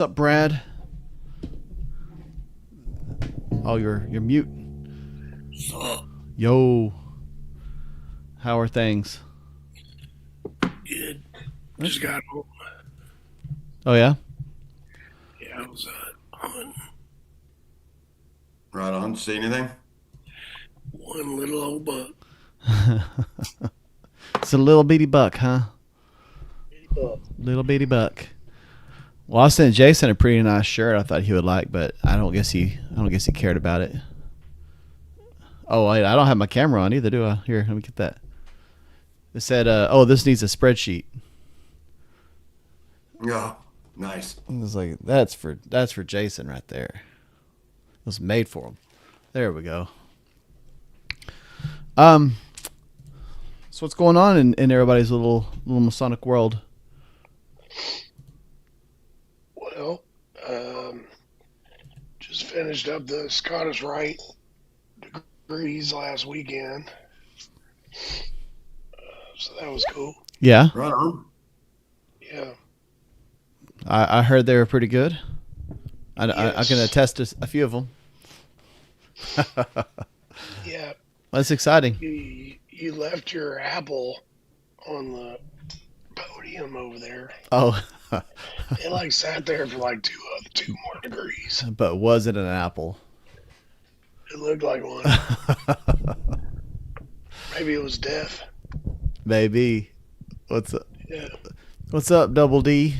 What's up, Brad? Oh, you're mute. Yo, how are things? Good. Just got home. Oh yeah. Yeah, I was on Right on. See anything? one little old buck. It's a little bitty buck, huh? Buck. Little bitty buck. Well, I sent Jason a pretty nice shirt. I thought he would like, but I don't guess he cared about it. Oh, wait, I don't have my camera on either, do I? Here, let me get that. It said, "Oh, this needs a spreadsheet." Yeah. Nice. I was like, "That's for Jason right there." It was made for him. There we go. So what's going on in everybody's little Masonic world? Well, just finished up the Scottish Rite degrees last weekend. So that was cool. Yeah, Right on. Yeah. I heard they were pretty good. I Yes. can attest to a few of them. Yeah. That's exciting. You left your apple on the podium over there. Oh, It like sat there for like two more degrees. but was it an apple? It looked like one. Maybe it was death. Maybe. What's up? Yeah. What's up, Double D?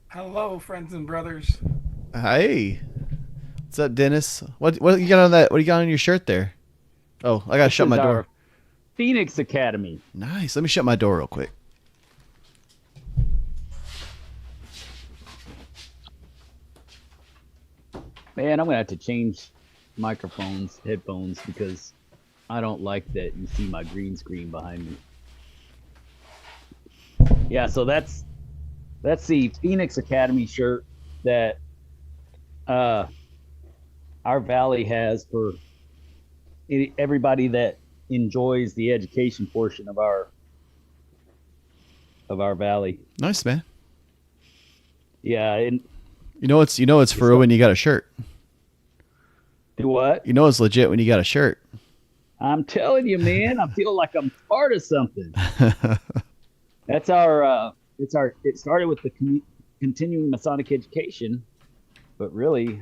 Hello, friends and brothers. Hey. What's up, Dennis? What you got on that? What do you got on your shirt there? Oh, I gotta This shut is my our door. Phoenix Academy. Nice. Let me shut my door real quick. Man, I'm gonna have to change headphones, because I don't like that you see my green screen behind me. Yeah, so that's the Phoenix Academy shirt that our valley has for everybody that enjoys the education portion of our valley. Nice, man. Yeah, and You know it's for real when you got a shirt. do what? You know it's legit when you got a shirt. I'm telling you, man, I feel like I'm part of something. That's our it started with the continuing Masonic education, but really,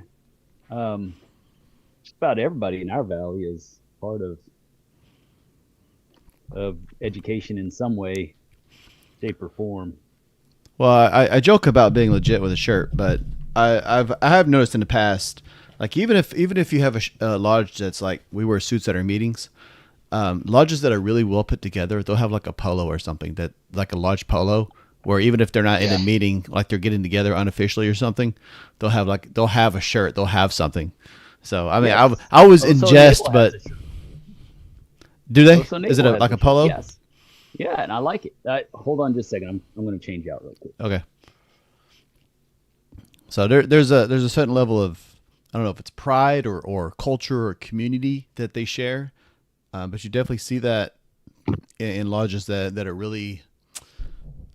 just about everybody in our valley is part of education in some way, shape, or form. Well, I joke about being legit with a shirt, but I have noticed in the past, like even if you have a lodge that's like we wear suits at our meetings, lodges that are really well put together, they'll have like a polo or something, that like a lodge polo, where even if they're not in a meeting, like they're getting together unofficially or something, they'll have a shirt, they'll have something. So I mean, Yes. I was Oso in jest, Naval but has a shirt. do they? Oso Is it Naval has like a shirt. polo? Yes. Yeah, and I like it. Hold on just a second. I'm going to change out real quick. Okay. So there's a certain level of, I don't know if it's pride or culture or community that they share, but you definitely see that in lodges that are really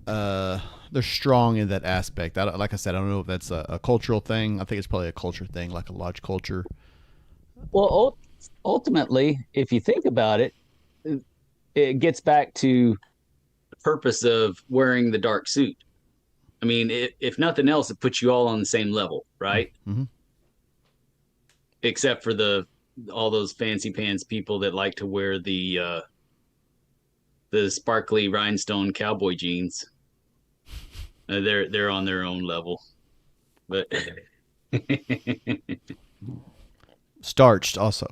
they're strong in that aspect. Like I said, I don't know if that's a cultural thing. I think it's probably a culture thing, like a lodge culture. Well, ultimately, if you think about it, it gets back to the purpose of wearing the dark suit. I mean, if nothing else, it puts you all on the same level, right? Mm-hmm. Except for all those fancy pants people that like to wear the sparkly rhinestone cowboy jeans. They're on their own level, but Starched also.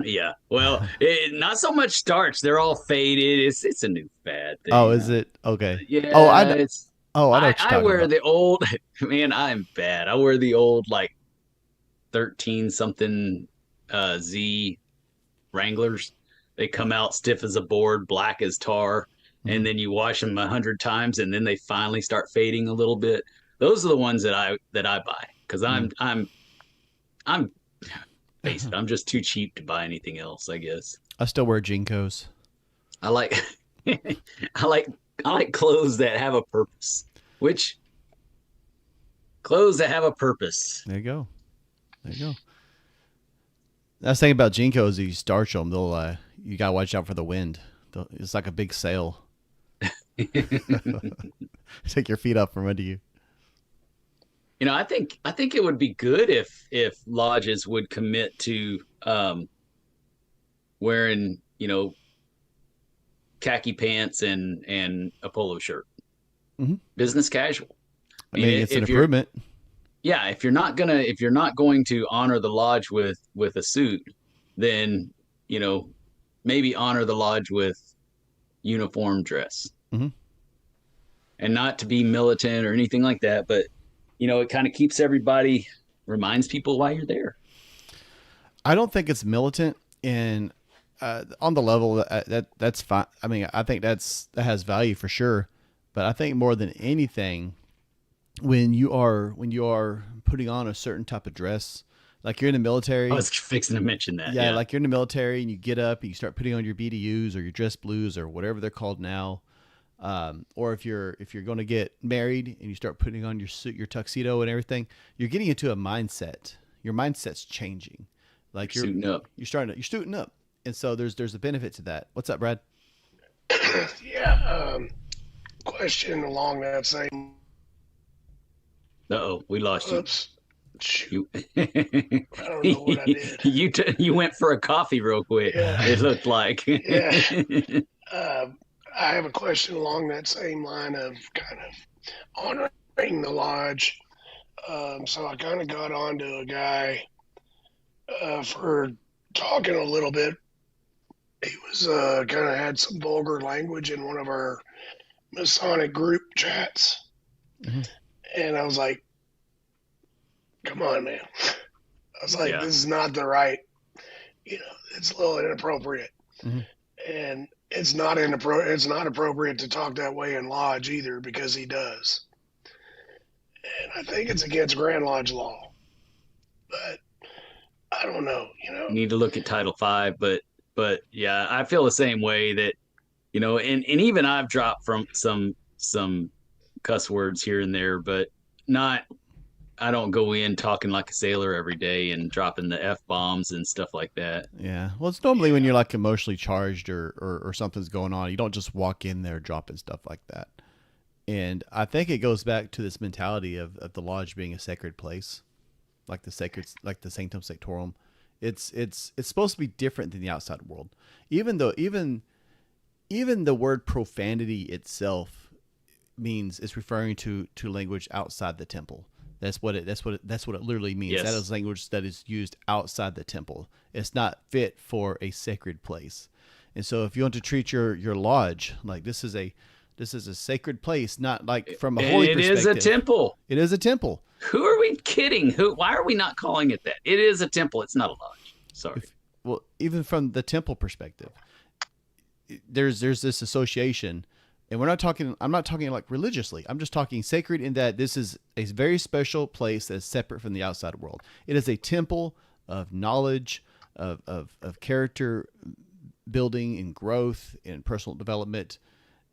yeah. Well, not so much starch. They're all faded. It's a new fad thing. Oh, is it? Okay. Yeah. Oh, I know It's what you're talking I wear about. the old man. I'm bad. I wear the old like 13 something Z Wranglers. They come out stiff as a board, black as tar, Mhm. and then you wash them 100 times, and then they finally start fading a little bit. Those are the ones that I buy, because I'm face it, I'm just too cheap to buy anything else, I guess. I still wear Jinkos. I like I like clothes that have a purpose, which Clothes that have a purpose. There you go. There you go. I was thinking about Jinkos. You starch them. They'll. You gotta watch out for the wind. It's like a big sail. Take your feet up from under you. You know, I think it would be good if lodges would commit to wearing, khaki pants and a polo shirt. Mm-hmm. Business casual. I mean, it's an improvement. Yeah, if you're not going to honor the lodge with a suit, then maybe honor the lodge with uniform dress. Mm-hmm. And not to be militant or anything like that, but it kind of keeps everybody, reminds people why you're there. I don't think it's militant, and on the level that's fine. I mean, I think that has value for sure, but I think more than anything, when you are putting on a certain type of dress, like you're in the military. I was fixing to mention that. Yeah, like you're in the military and you get up and you start putting on your BDUs or your dress blues or whatever they're called now. Or if you're going to get married and you start putting on your suit, your tuxedo and everything, you're getting into a mindset. Your mindset's changing. Like you're suiting up. You're suiting up. And so there's a benefit to that. What's up, Brad? Yeah. Question along that same. Uh-oh, we lost you. Oops. Shoot. I don't know what I did. You went for a coffee real quick. Yeah. It looked like. Yeah. I have a question along that same line of kind of honoring the lodge. So I kind of got onto a guy for talking a little bit. He was kind of had some vulgar language in one of our Masonic group chats. Mm-hmm. And I was like, come on, man. I was like, This is not the right, it's a little inappropriate. Mm-hmm. And it's not appropriate to talk that way in lodge either, because he does. And I think it's against Grand Lodge law. But I don't know, You need to look at Title V, but yeah, I feel the same way that, and even I've dropped from some cuss words here and there, but I don't go in talking like a sailor every day and dropping the F-bombs and stuff like that. Yeah. Well, it's normally when you're like emotionally charged or something's going on. You don't just walk in there dropping stuff like that. And I think it goes back to this mentality of the lodge being a sacred place, like the Sanctum Sanctorum. It's supposed to be different than the outside world. Even the word profanity itself means it's referring to language outside the temple. That's what it literally means. Yes. That is language that is used outside the temple. It's not fit for a sacred place. And so if you want to treat your lodge like this is a sacred place, not like from a holy perspective. It is a temple. It is a temple. Who are we kidding? Why are we not calling it that? It is a temple. It's not a lodge. Sorry. Well, even from the temple perspective, there's this association. And I'm not talking like religiously. I'm just talking sacred in that this is a very special place that is separate from the outside world. It is a temple of knowledge, of character building and growth and personal development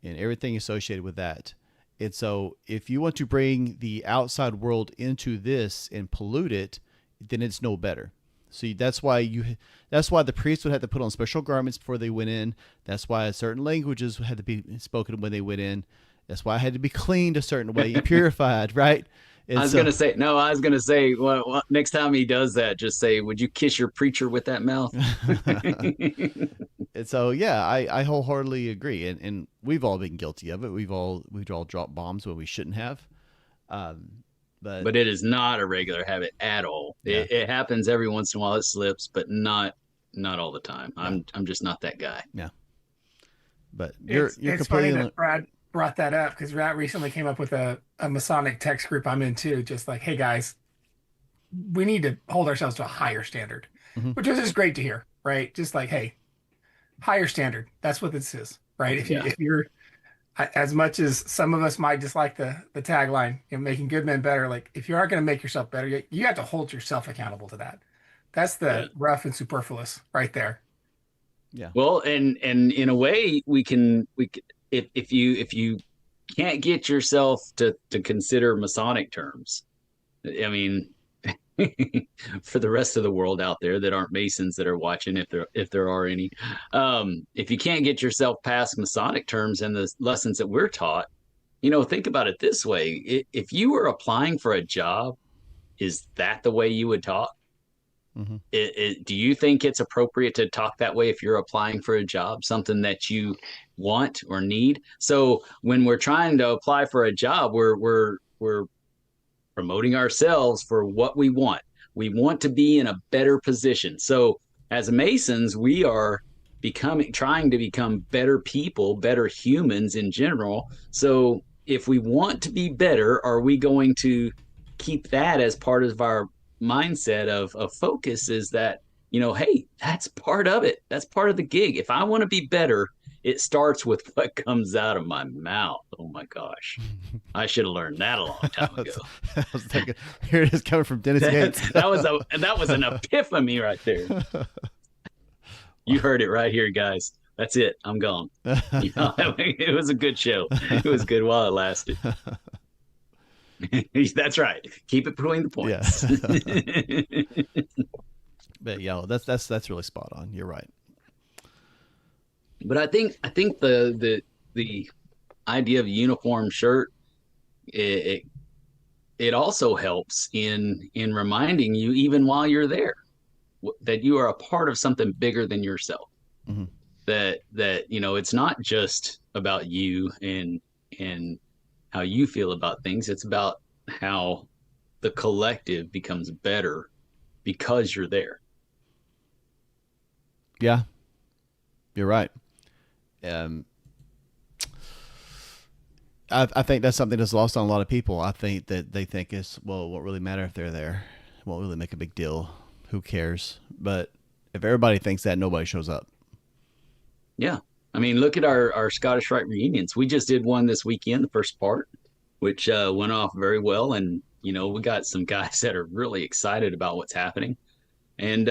and everything associated with that. And so if you want to bring the outside world into this and pollute it, then it's no better. So that's why the priests would have to put on special garments before they went in. That's why certain languages had to be spoken when they went in. That's why it had to be cleaned a certain way, purified, right? And I was going to say, well, next time he does that, just say, would you kiss your preacher with that mouth? And so, yeah, I wholeheartedly agree. And we've all been guilty of it. We've all dropped bombs when we shouldn't have. But it is not a regular habit at all. Yeah. It happens every once in a while. It slips, but not all the time. Yeah. I'm just not that guy. Yeah. But it's funny that Brad brought that up, because Brad recently came up with a Masonic text group I'm in too. Just like, hey guys, we need to hold ourselves to a higher standard, which is just great to hear, right? Just like, hey, higher standard. That's what this is, right? If you're as much as some of us might dislike the tagline, making good men better, like if you aren't going to make yourself better, you have to hold yourself accountable to that. That's the rough and superfluous right there. Yeah. Well, and in a way we can if you can't get yourself to consider Masonic terms, I mean, for the rest of the world out there that aren't Masons that are watching, if there are any, if you can't get yourself past Masonic terms and the lessons that we're taught, think about it this way: if you were applying for a job, is that the way you would talk? Mm-hmm. Do you think it's appropriate to talk that way if you're applying for a job, something that you want or need? So when we're trying to apply for a job, we're promoting ourselves for what we want. We want to be in a better position. So as Masons, we are trying to become better people, better humans in general. So if we want to be better, are we going to keep that as part of our mindset of focus? Is that, hey, that's part of it. That's part of the gig. If I want to be better, it starts with what comes out of my mouth. Oh my gosh. I should have learned that a long time ago. I was thinking, here it is coming from Dennis Gates. that was an epiphany right there. You heard it right here, guys. That's it. I'm gone. It was a good show. It was good while it lasted. That's right. Keep it between the points. Yeah. But yeah, that's really spot on. You're right. But I think the idea of a uniform shirt, it also helps in reminding you, even while you're there, that you are a part of something bigger than yourself. Mm-hmm. That it's not just about you and how you feel about things. It's about how the collective becomes better because you're there. Yeah, you're right. I think that's something that's lost on a lot of people. I think that they think it won't really matter if they're there. It won't really make a big deal. Who cares? But if everybody thinks that, nobody shows up. Yeah. I mean, look at our Scottish Rite reunions. We just did one this weekend, the first part, which went off very well. And, we got some guys that are really excited about what's happening. And,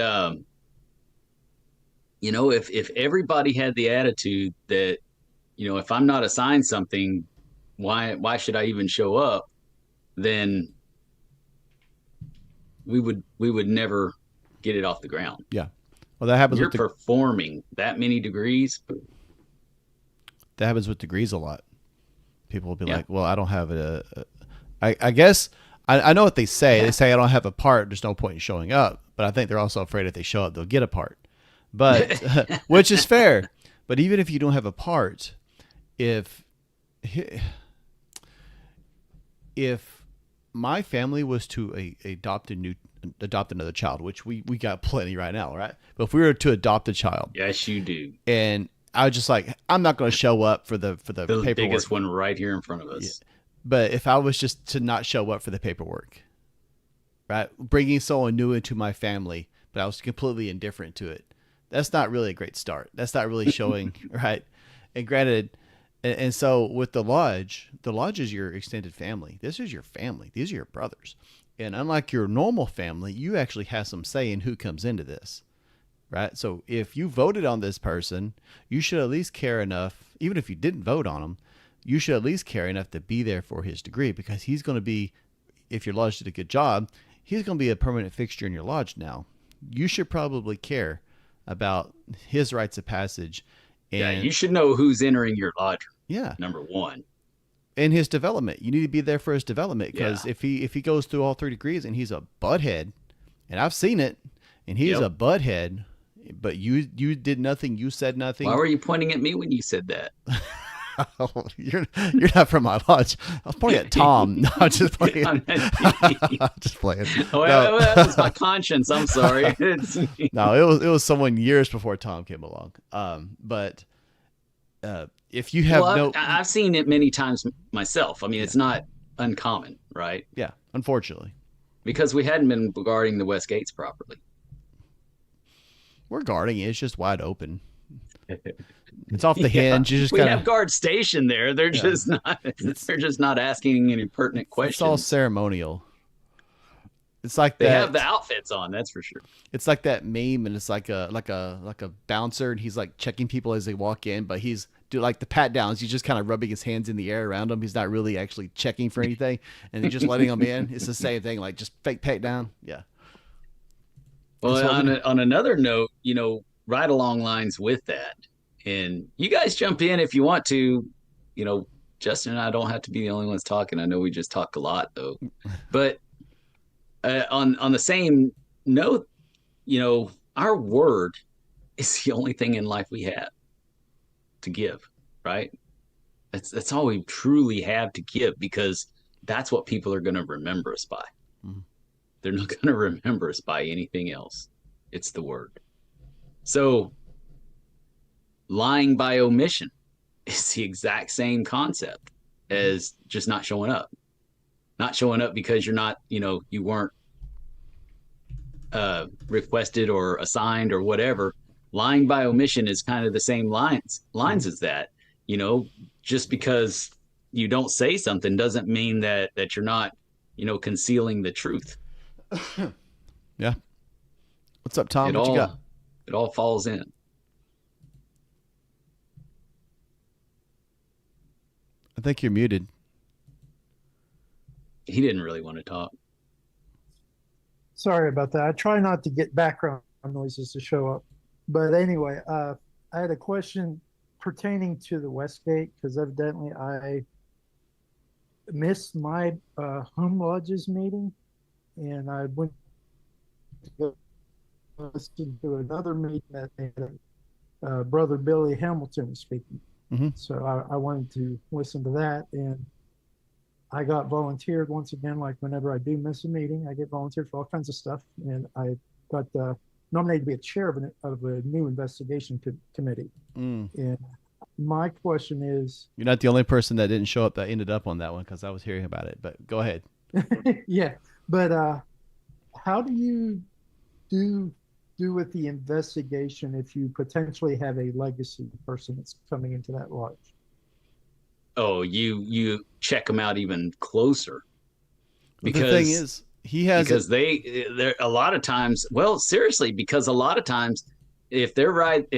if everybody had the attitude that, if I'm not assigned something, why should I even show up? Then we would never get it off the ground. Yeah. Well, that happens. You're performing that many degrees. That happens with degrees a lot. People will be like, well, I don't have I guess I know what they say. They say I don't have a part. There's no point in showing up. But I think they're also afraid if they show up, they'll get a part. But which is fair. But even if you don't have a part, if my family was to adopt another child, which we got plenty right now, right? But if we were to adopt a child, yes, you do. And I was just like, I'm not going to show up for the paperwork. Biggest one right here in front of us. Yeah. But if I was just to not show up for the paperwork, right, bringing someone new into my family, but I was completely indifferent to it, that's not really a great start. That's not really showing, right? And granted, and so with the lodge is your extended family. This is your family. These are your brothers. And unlike your normal family, you actually have some say in who comes into this, right? So if you voted on this person, you should at least care enough, even if you didn't vote on him, you should at least care enough to be there for his degree, because he's going to be, if your lodge did a good job, he's going to be a permanent fixture in your lodge now. You should probably care about his rites of passage. And you should know who's entering your lodge. Yeah. Number one. And his development. You need to be there for his development, because if he goes through all 3 degrees and he's a butthead, and I've seen it, and he's a butthead, but you did nothing, you said nothing. Why were you pointing at me when you said that? You're not from my lodge. I was pointing at Tom. No, I'm just playing. I'm just playing. Oh, no. That was my conscience. I'm sorry. No, it was someone years before Tom came along. But if you have I've seen it many times myself. I mean, it's not uncommon, right? Yeah, unfortunately, because we hadn't been guarding the West Gates properly. We're guarding it. It's just wide open. It's off the hinge. You just we have guards stationed there. They're just not. They're just not asking any pertinent questions. It's all ceremonial. It's like they have the outfits on. That's for sure. It's like that meme, and it's like a bouncer, and he's like checking people as they walk in, but he's do like the pat downs. He's just kind of rubbing his hands in the air around him. He's not really actually checking for anything, and he's just letting them in. It's the same thing, like just fake pat down. Yeah. Well, on another note, right along lines with that, and you guys jump in if you want to. Justin and I don't have to be the only ones talking. I know we just talk a lot though, but on the same note, our word is the only thing in life we have to give, right? That's all we truly have to give, because that's what people are going to remember us by. Mm-hmm. They're not going to remember us by anything else. It's the word. So lying by omission is the exact same concept as just not showing up. Not showing up because you're not, you weren't requested or assigned or whatever. Lying by omission is kind of the same lines as that. Just because you don't say something doesn't mean that you're not, concealing the truth. Yeah. What's up, Tom? What you got? It all falls in. I think you're muted. He didn't really want to talk. Sorry about that. I try not to get background noises to show up. But anyway, I had a question pertaining to the Westgate, because evidently I missed my home lodges meeting, and I went to go listen to another meeting that they had, Brother Billy Hamilton was speaking. Mm-hmm. So I wanted to listen to that, and I got volunteered once again. Like whenever I do miss a meeting, I get volunteered for all kinds of stuff, and I got nominated to be a chair of a new investigation committee. And my question is, you're not the only person that didn't show up that ended up on that one, because I was hearing about it, but go ahead. Yeah, but how do you do with the investigation if you potentially have a legacy person that's coming into that lodge? Oh, you check them out even closer, because the thing is, they're a lot of times, well, seriously, because a lot of times if they're riding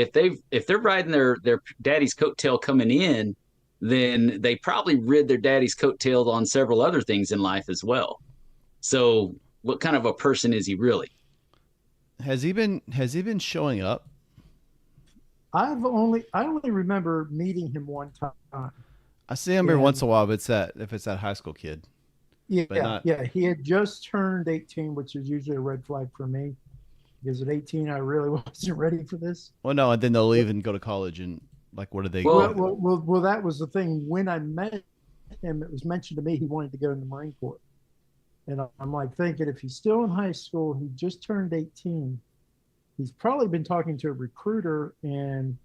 their daddy's coattail coming in, then they probably rid their daddy's coattail on several other things in life as well. So what kind of a person is he really? Has he been showing up? I only remember meeting him one time. I see him every once in a while, if it's that high school kid. Yeah, he had just turned 18, which is usually a red flag for me, because at 18 I really wasn't ready for this. Well, no, and then they'll leave and go to college, and like, what do they? Well, that was the thing. When I met him, it was mentioned to me he wanted to go in the Marine Corps, and I'm like thinking, if he's still in high school, he just turned 18. He's probably been talking to a recruiter, and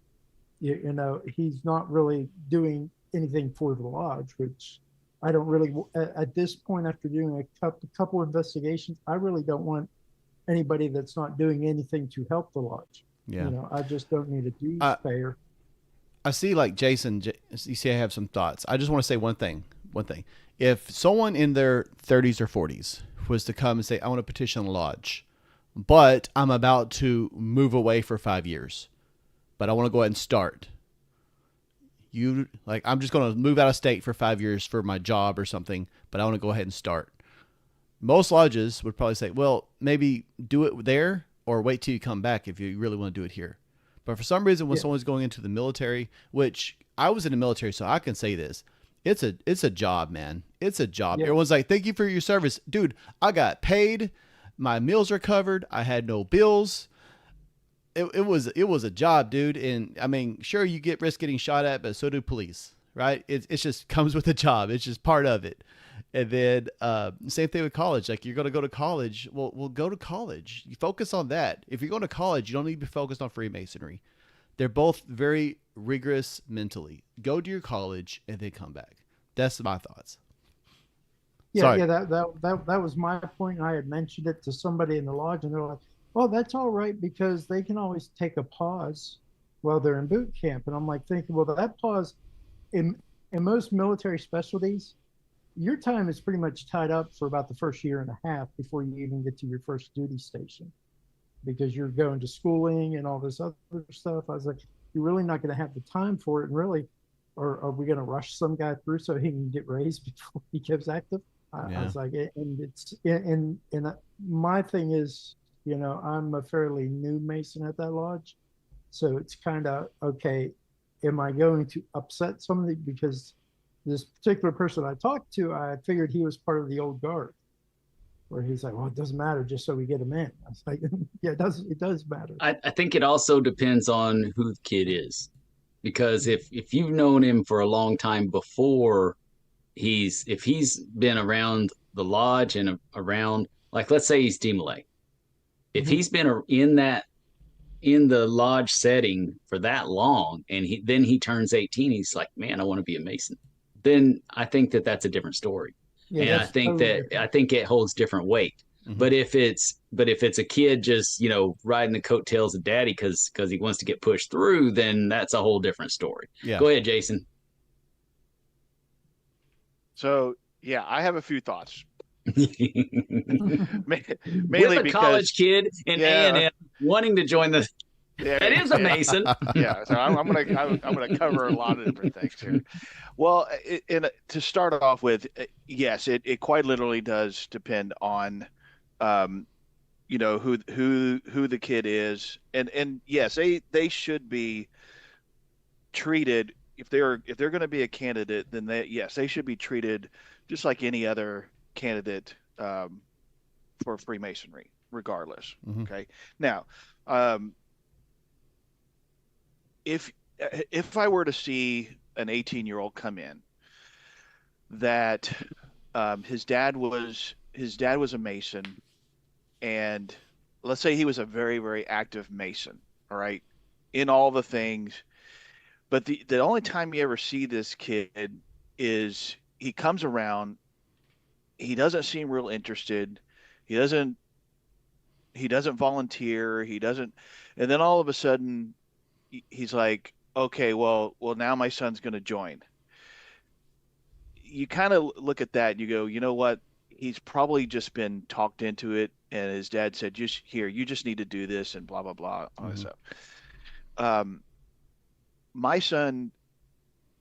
he's not really doing anything for the lodge, which I don't really, at this point, after doing a couple investigations, I really don't want anybody that's not doing anything to help the lodge. Yeah. I just don't need a dues payer. I see, like Jason, you see I have some thoughts. I just want to say one thing. If someone in their 30s or 40s was to come and say, I want to petition the lodge, but I'm about to move away for 5 years, but I want to go ahead and start. I'm just going to move out of state for 5 years for my job or something, but I want to go ahead and start. Most lodges would probably say, well, maybe do it there or wait till you come back if you really want to do it here. But for some reason, when someone's going into the military, which I was in the military, so I can say this, it's a job, man. It's a job. Yeah. Everyone's like, thank you for your service. Dude, I got paid. My meals are covered. I had no bills. It was a job, dude. And I mean, sure, you get risk getting shot at, but so do police, right? It just comes with the job. It's just part of it. And then same thing with college. Like, you're going to go to college. Well, go to college. You focus on that. If you're going to college, you don't need to be focused on Freemasonry. They're both very rigorous mentally. Go to your college and then come back. That's my thoughts. Yeah, Sorry. yeah. That was my point. I had mentioned it to somebody in the lodge, and they're like, "Oh, that's all right, because they can always take a pause while they're in boot camp." And I'm like thinking, well, that pause in most military specialties, your time is pretty much tied up for about the first year and a half before you even get to your first duty station, because you're going to schooling and all this other stuff. I was like, you're really not going to have the time for it. And really, or are we going to rush some guy through so he can get raised before he gets active? I was like, and it's and my thing is, I'm a fairly new Mason at that lodge, so it's kind of okay. Am I going to upset somebody because this particular person I talked to, I figured he was part of the old guard, where he's like, well, it doesn't matter, just so we get him in. I was like, yeah, it does matter. I think it also depends on who the kid is, because if you've known him for a long time before, if he's been around the lodge and around, like, let's say he's DMLA, if he's been in the lodge setting for that long, and then he turns 18, he's like, man, I want to be a Mason, then I think that's a different story. Yeah, And I think it holds different weight. But if it's a kid just, riding the coattails of daddy because he wants to get pushed through, then that's a whole different story. Go ahead, Jason. So yeah, I have a few thoughts. Mainly with a college kid in A&M wanting to join the. That is a Mason. Yeah, so I'm gonna cover a lot of different things here. Well, to start off with, yes, it quite literally does depend on, who the kid is, and yes, they should be treated, if they're going to be a candidate, then they should be treated just like any other candidate for Freemasonry, regardless. Okay, now. If I were to see an 18-year-old come in that his dad was a Mason, and let's say he was a very, very active Mason, all right, in all the things, but the only time you ever see this kid is he comes around, he doesn't seem real interested, he doesn't volunteer, and then all of a sudden he's like, okay, well, now my son's going to join. You kind of look at that and you go, you know what? He's probably just been talked into it, and his dad said, just here, you just need to do this, and blah, blah, blah, all this stuff. My son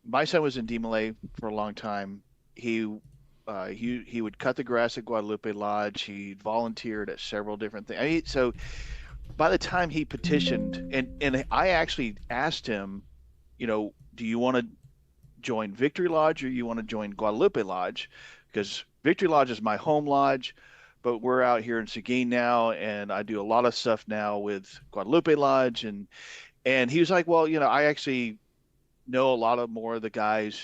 was in DMLA for a long time. He would cut the grass at Guadalupe Lodge. He volunteered at several different things. So by the time he petitioned, and I actually asked him, do you want to join Victory Lodge or you want to join Guadalupe Lodge? Because Victory Lodge is my home lodge, but we're out here in Seguin now, and I do a lot of stuff now with Guadalupe Lodge. And he was like, well, I actually know a lot of more of the guys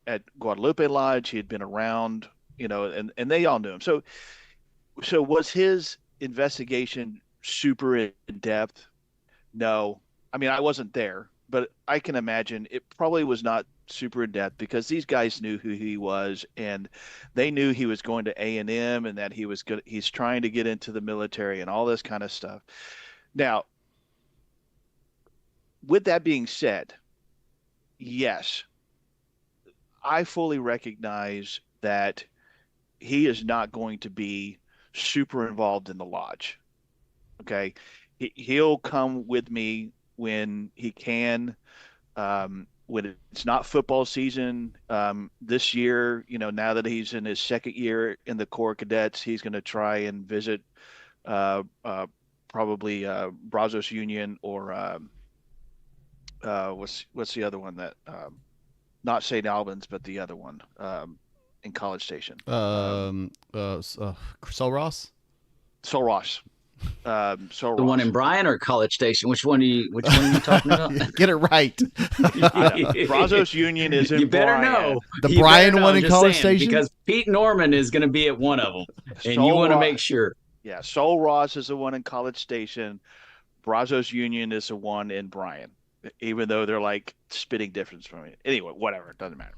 at Guadalupe Lodge. He had been around, and they all knew him. So was his investigation super in depth? No. I mean, I wasn't there, but I can imagine it probably was not super in depth, because these guys knew who he was, and they knew he was going to A&M and that he's trying to get into the military and all this kind of stuff. Now, with that being said, yes, I fully recognize that he is not going to be super involved in the lodge. Okay. He'll come with me when he can. When it's not football season, this year, now that he's in his second year in the Corps of Cadets, he's going to try and visit probably Brazos Union, or what's the other one that not St. Albans, but the other one in College Station. Sol Ross. Sol Ross. The one in Bryan or College Station? Which one are you talking about? Get it right. Brazos Union is in You better Bryan. know. The Bryan one in College Station? Because Pete Norman is going to be at one of them, and you want to make sure. Yeah, Sol Ross is the one in College Station. Brazos Union is the one in Bryan, even though they're like spitting distance from it. Anyway, whatever, it doesn't matter.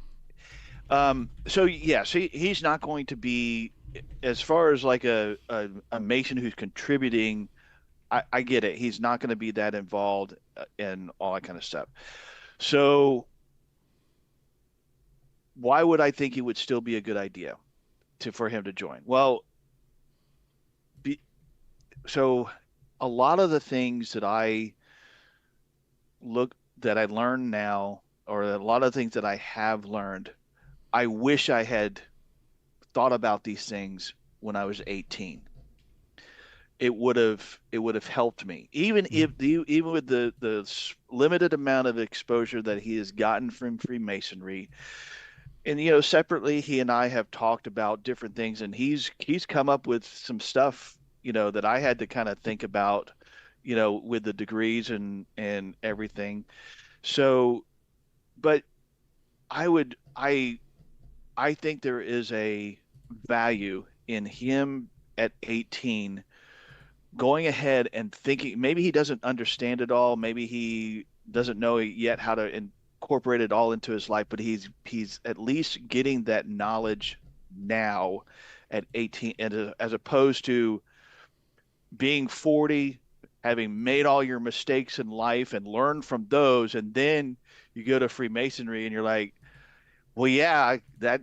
So yes, he's not going to be, as far as like a Mason who's contributing. I get it. He's not going to be that involved in all that kind of stuff. So why would I think it would still be a good idea for him to join? Well, so a lot of the things that I learn now or a lot of things that I have learned, I wish I had thought about these things when I was 18. It would have helped me, even if even with the limited amount of exposure that he has gotten from Freemasonry. And separately, he and I have talked about different things, and he's come up with some stuff, that I had to kind of think about, with the degrees and everything. So, but I would I think there is a value in him at 18 going ahead and thinking. Maybe he doesn't understand it all, maybe he doesn't know yet how to incorporate it all into his life, but he's at least getting that knowledge now at 18, and as opposed to being 40, having made all your mistakes in life and learned from those, and then you go to Freemasonry and you're like, well, yeah, that's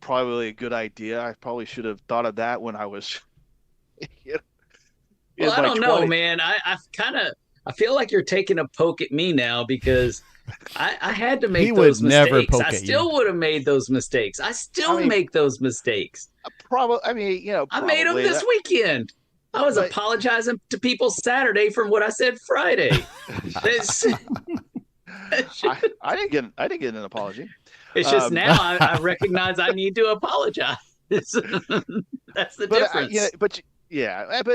probably a good idea. I probably should have thought of that when I was you know, in Well, I my don't know, 20s. man. I feel like you're taking a poke at me now because I had to make He would those never mistakes. poke I at still would have made those mistakes. I still mean, make those mistakes. Probably, I mean, I made them probably this weekend. I was But- apologizing to people Saturday for what I said Friday. It's, I didn't get an apology. it's just Um, now I recognize I need to apologize. That's the But difference. but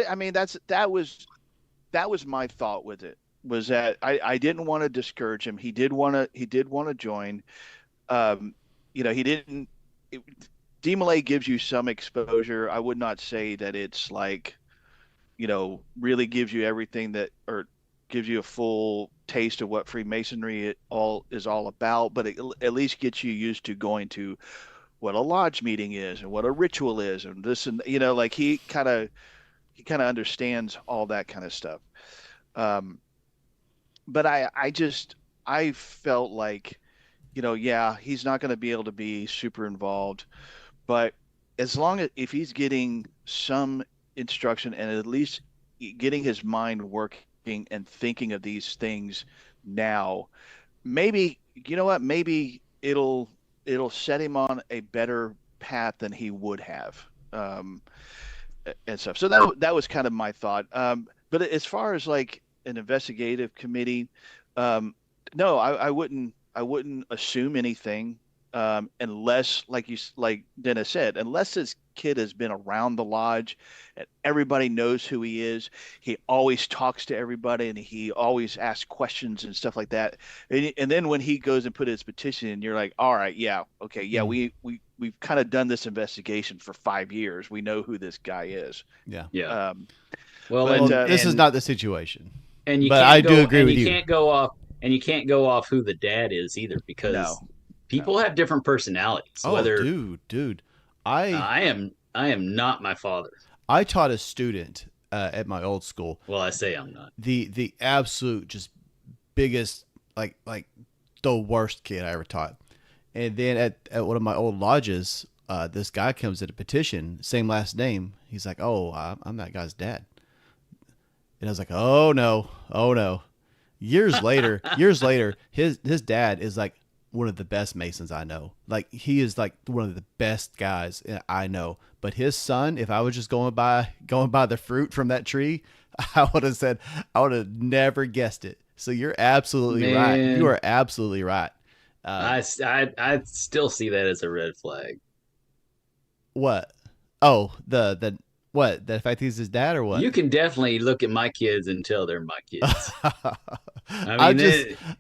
I mean that was my thought with it, was that I didn't want to discourage him. He did want to join. He didn't. DMLA gives you some exposure. I would not say that it's like, really gives you everything that, or gives you a full taste of what Freemasonry is all about, but it at least gets you used to going to what a lodge meeting is and what a ritual is and this, and like he kind of understands all that kind of stuff. But I felt like, yeah, he's not going to be able to be super involved, but as long as if he's getting some instruction and at least getting his mind working and thinking of these things now, maybe, maybe it'll set him on a better path than he would have, and stuff. So that was kind of my thought. But as far as like an investigative committee, no, I wouldn't assume anything, unless, like Dennis said, unless this kid has been around the lodge and everybody knows who he is. He always talks to everybody and he always asks questions and stuff like that. And then when he goes and put his petition in, you're like, all right, yeah, okay, yeah, we've kind of done this investigation for 5 years. We know who this guy is. Yeah. Yeah. But, This is not the situation. And you but can't I go, do agree and with you you. can't go off, and you can't go off who the dad is either, because No. people have different personalities. Oh, Whether dude. I am not my father. I taught a student at my old school. Well, I say I'm not. The absolute just biggest, like the worst kid I ever taught. And then at one of my old lodges, this guy comes in a petition, same last name. He's like, "Oh, I'm that guy's dad." And I was like, "Oh no." Years later, his dad is like one of the best Masons I know. Like, he is like one of the best guys I know. But his son, if I was just going by the fruit from that tree, I would have never guessed it. So you're absolutely right. Man. You are absolutely right. I still see that as a red flag. What? Oh, the what? The fact he's his dad, or what? You can definitely look at my kids and tell they're my kids.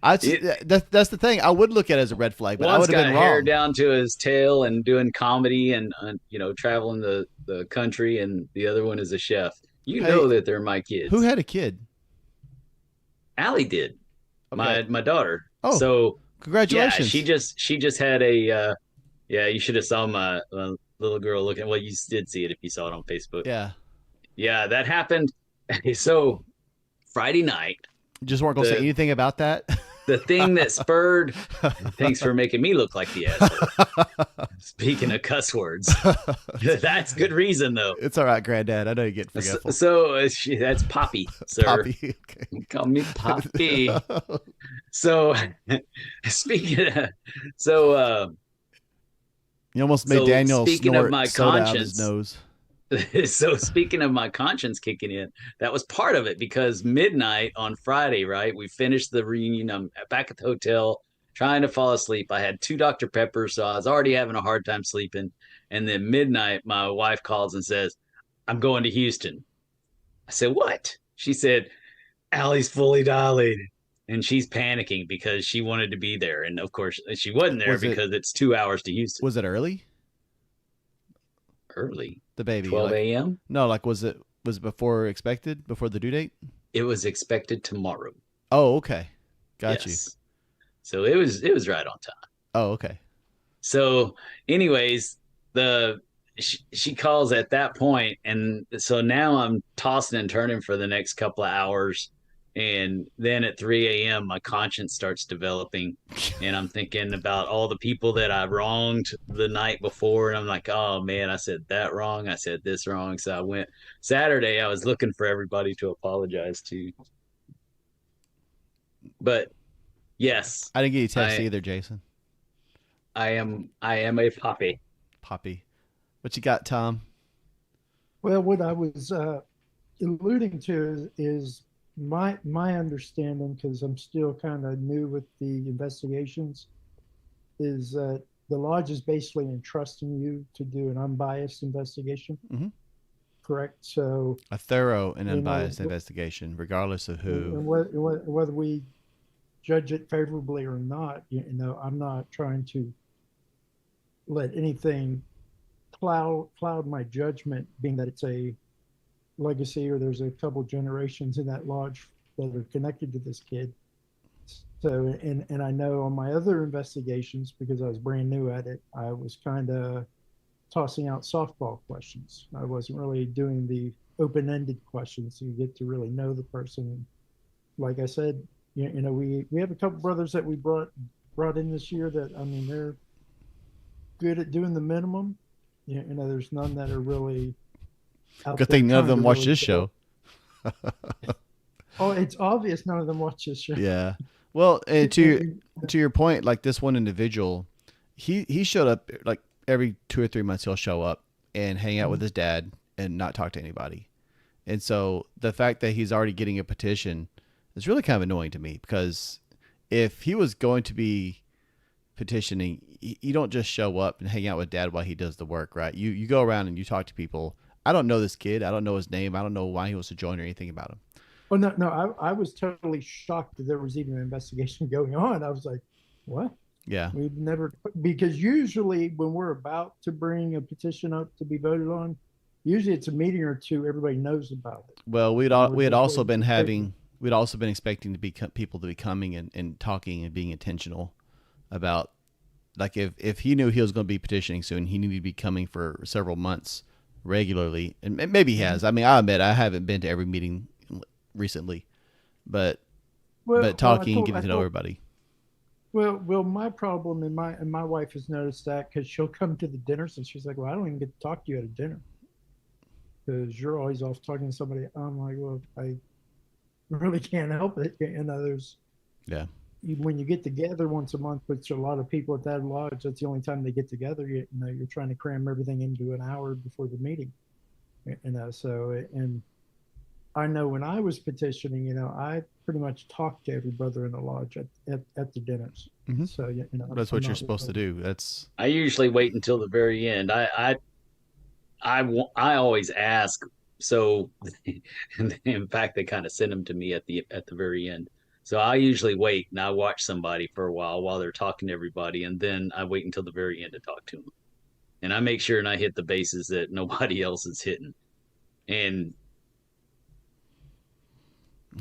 That's the thing. I would look at it as a red flag, but I One's would have got been hair wrong. down to his tail and doing comedy and traveling the country, and the other one is a chef. You Hey, know that they're my kids. Who had a kid? Allie did. Okay. My daughter. Oh, so congratulations. Yeah, she just had a you should have saw my little girl looking. Well, you did see it if you saw it on Facebook. Yeah, that happened. So Friday night. Just weren't gonna say anything about that. the thing that spurred. Thanks for making me look like the asshole. Speaking of cuss words, that's good reason though. It's all right, Granddad. I know you get forgetful. So that's Poppy, sir. Poppy. Okay. Call me Poppy. So speaking of, so you almost made Daniel speaking snort of my soda out of conscience, his nose. So speaking of my conscience kicking in, that was part of it because midnight on Friday, right? We finished the reunion. I'm back at the hotel trying to fall asleep. I had 2 Dr. Peppers, so I was already having a hard time sleeping. And then midnight, my wife calls and says, I'm going to Houston. I said, what? She said, Allie's fully dilated. And she's panicking because she wanted to be there. And of course, she wasn't there because it's 2 hours to Houston. Was it early? Early. The baby. 12 a.m.? No, like was it before expected, before the due date? It was expected tomorrow. Oh, okay. Got you. So it was right on time. Oh, okay. So anyways, she calls at that point, and so now I'm tossing and turning for the next couple of hours. And then at 3 a.m., my conscience starts developing, and I'm thinking about all the people that I wronged the night before. And I'm like, oh, man, I said that wrong. I said this wrong. So I went Saturday. I was looking for everybody to apologize to. But yes. I didn't get you text either, Jason. I am a Poppy. Poppy. What you got, Tom? Well, what I was alluding to is my understanding, because I'm still kind of new with the investigations, is that the lodge is basically entrusting you to do an unbiased investigation. Mm-hmm. Correct. So a thorough and unbiased investigation, regardless of who and whether we judge it favorably or not. I'm not trying to let anything cloud my judgment, being that it's a legacy or there's a couple generations in that lodge that are connected to this kid. So, and I know on my other investigations, because I was brand new at it, I was kind of tossing out softball questions. I wasn't really doing the open-ended questions, so you get to really know the person. Like I said, we have a couple brothers that we brought in this year that, I mean, they're good at doing the minimum. There's none that are really good thing none of them watch this show. Oh, it's obvious none of them watch this show. Yeah. Well, and to your point, like this one individual, he showed up like every 2 or 3 months. He'll show up and hang out with his dad and not talk to anybody. And so the fact that he's already getting a petition is really kind of annoying to me, because if he was going to be petitioning, you don't just show up and hang out with dad while he does the work, right? You go around and you talk to people. I don't know this kid. I don't know his name. I don't know why he wants to join or anything about him. Well, no, I was totally shocked that there was even an investigation going on. I was like, what? Yeah. We've never, because usually when we're about to bring a petition up to be voted on, usually it's a meeting or two, everybody knows about it. Well, we had also been expecting people to be coming and talking and being intentional about, like, if he knew he was going to be petitioning soon, he needed to be coming for several months regularly. And maybe he has. I mean, I admit I haven't been to every meeting recently, but talking and getting to know everybody. Well, my problem, and my wife has noticed that, because she'll come to the dinners and she's like, well, I don't even get to talk to you at a dinner because you're always off talking to somebody. I'm like, well, I really can't help it. When you get together once a month, which a lot of people at that lodge, that's the only time they get together. You're trying to cram everything into an hour before the meeting. So, and I know when I was petitioning, I pretty much talked to every brother in the lodge at the dinners. Mm-hmm. So, that's what you're supposed to do. I usually wait until the very end. I always ask. So, in fact, they kind of send them to me at the very end. So I usually wait and I watch somebody for a while they're talking to everybody, and then I wait until the very end to talk to them. And I make sure and I hit the bases that nobody else is hitting. And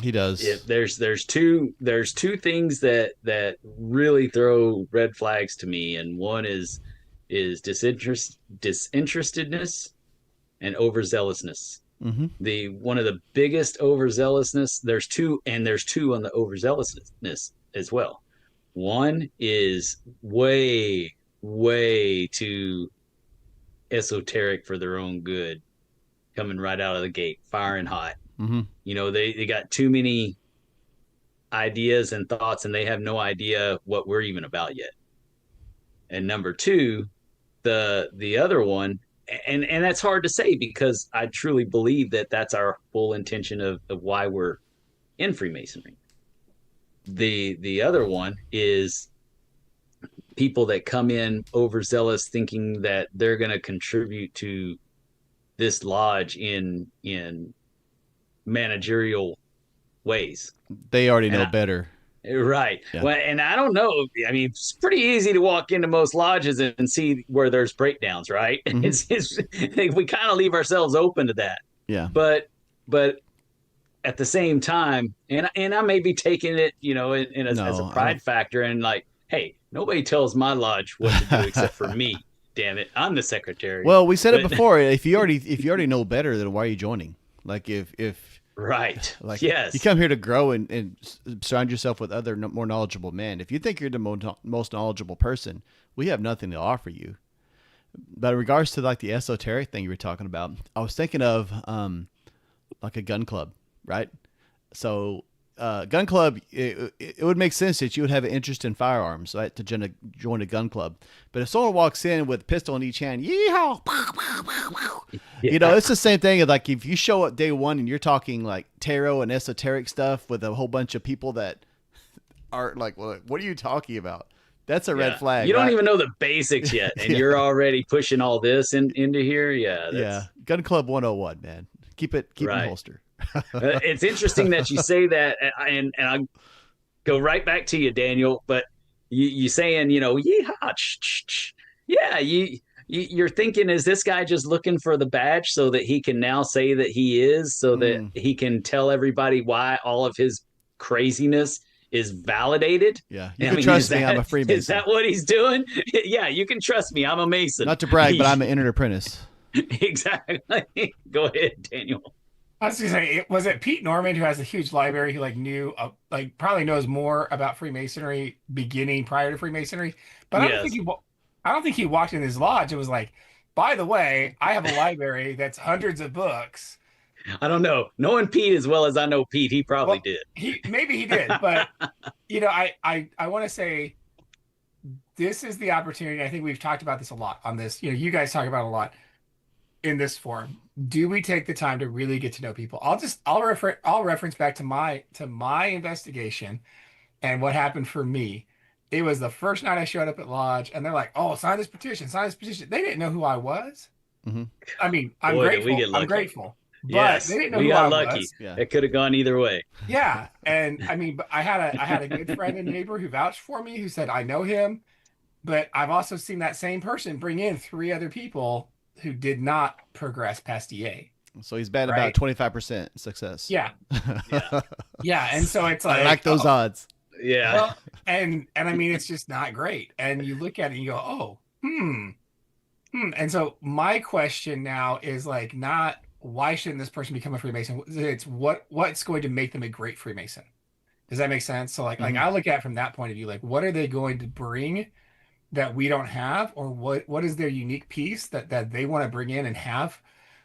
he does. There's two things that really throw red flags to me, and one is disinterestedness and overzealousness. Mm-hmm. One of the biggest overzealousness. There's two on the overzealousness as well. One is way, way too esoteric for their own good, coming right out of the gate, firing hot. Mm-hmm. You know, they got too many ideas and thoughts, and they have no idea what we're even about yet. And number two, the other one, and that's hard to say because I truly believe that that's our full intention of why we're in Freemasonry. The other one is people that come in overzealous, thinking that they're going to contribute to this lodge in managerial ways. They already know better. Right. Yeah. Well, and I don't know. I mean, it's pretty easy to walk into most lodges and see where there's breakdowns, right? Mm-hmm. We kind of leave ourselves open to that. Yeah. But at the same time, and I may be taking it, you know, as a pride factor, and like, hey, nobody tells my lodge what to do except for me. Damn it, I'm the secretary. Well, we said it before. If you already know better, then why are you joining? Like if right, like yes, you come here to grow and surround yourself with other more knowledgeable men. If you think you're the most knowledgeable person, we have nothing to offer you. But in regards to like the esoteric thing you were talking about, I was thinking of like a gun club, right? So gun club, it would make sense that you would have an interest in firearms, right, to join a gun club. But if someone walks in with a pistol in each hand, yeehaw, you know, it's the same thing. Like if you show up day one and you're talking like tarot and esoteric stuff with a whole bunch of people that are like, well, what are you talking about? That's a red flag. You don't even know the basics yet, and you're already pushing all this into here. Yeah. Gun club 101, man. Keep it in holster. It's interesting that you say that, and I'll go right back to you, Daniel. But you saying, you know, yeehaw, yeah, you're thinking, is this guy just looking for the badge so that he can now say that he is, so that he can tell everybody why all of his craziness is validated? Yeah, you can trust me. I'm a Freemason. Is that what he's doing? Yeah, you can trust me. I'm a Mason. Not to brag, but I'm an entered apprentice. Exactly. Go ahead, Daniel. I was gonna say, was it Pete Norman who has a huge library who probably knows more about Freemasonry beginning prior to Freemasonry? But I don't think he walked in his lodge and was like, by the way, I have a library that's hundreds of books. I don't know. Knowing Pete as well as I know Pete, he probably did. Maybe he did, but you know, I want to say this is the opportunity. I think we've talked about this a lot on this. You know, you guys talk about it a lot in this forum. Do we take the time to really get to know people? I'll reference back to my investigation and what happened for me. It was the first night I showed up at lodge, and they're like, "Oh, sign this petition, sign this petition." They didn't know who I was. Mm-hmm. I mean, I'm grateful. But yes, they didn't know we who got I lucky. was. Yeah. It could have gone either way. Yeah, and I mean, but I had a good friend and neighbor who vouched for me, who said I know him, but I've also seen that same person bring in 3 other people who did not progress past EA. So he's bad about 25% success. Yeah. Yeah, and so it's like, I like those odds. Yeah. Well, and I mean, it's just not great. And you look at it and you go, And so my question now is like, not why shouldn't this person become a Freemason? It's what's going to make them a great Freemason. Does that make sense? So like I look at it from that point of view, like what are they going to bring that we don't have, or what is their unique piece that they want to bring in and have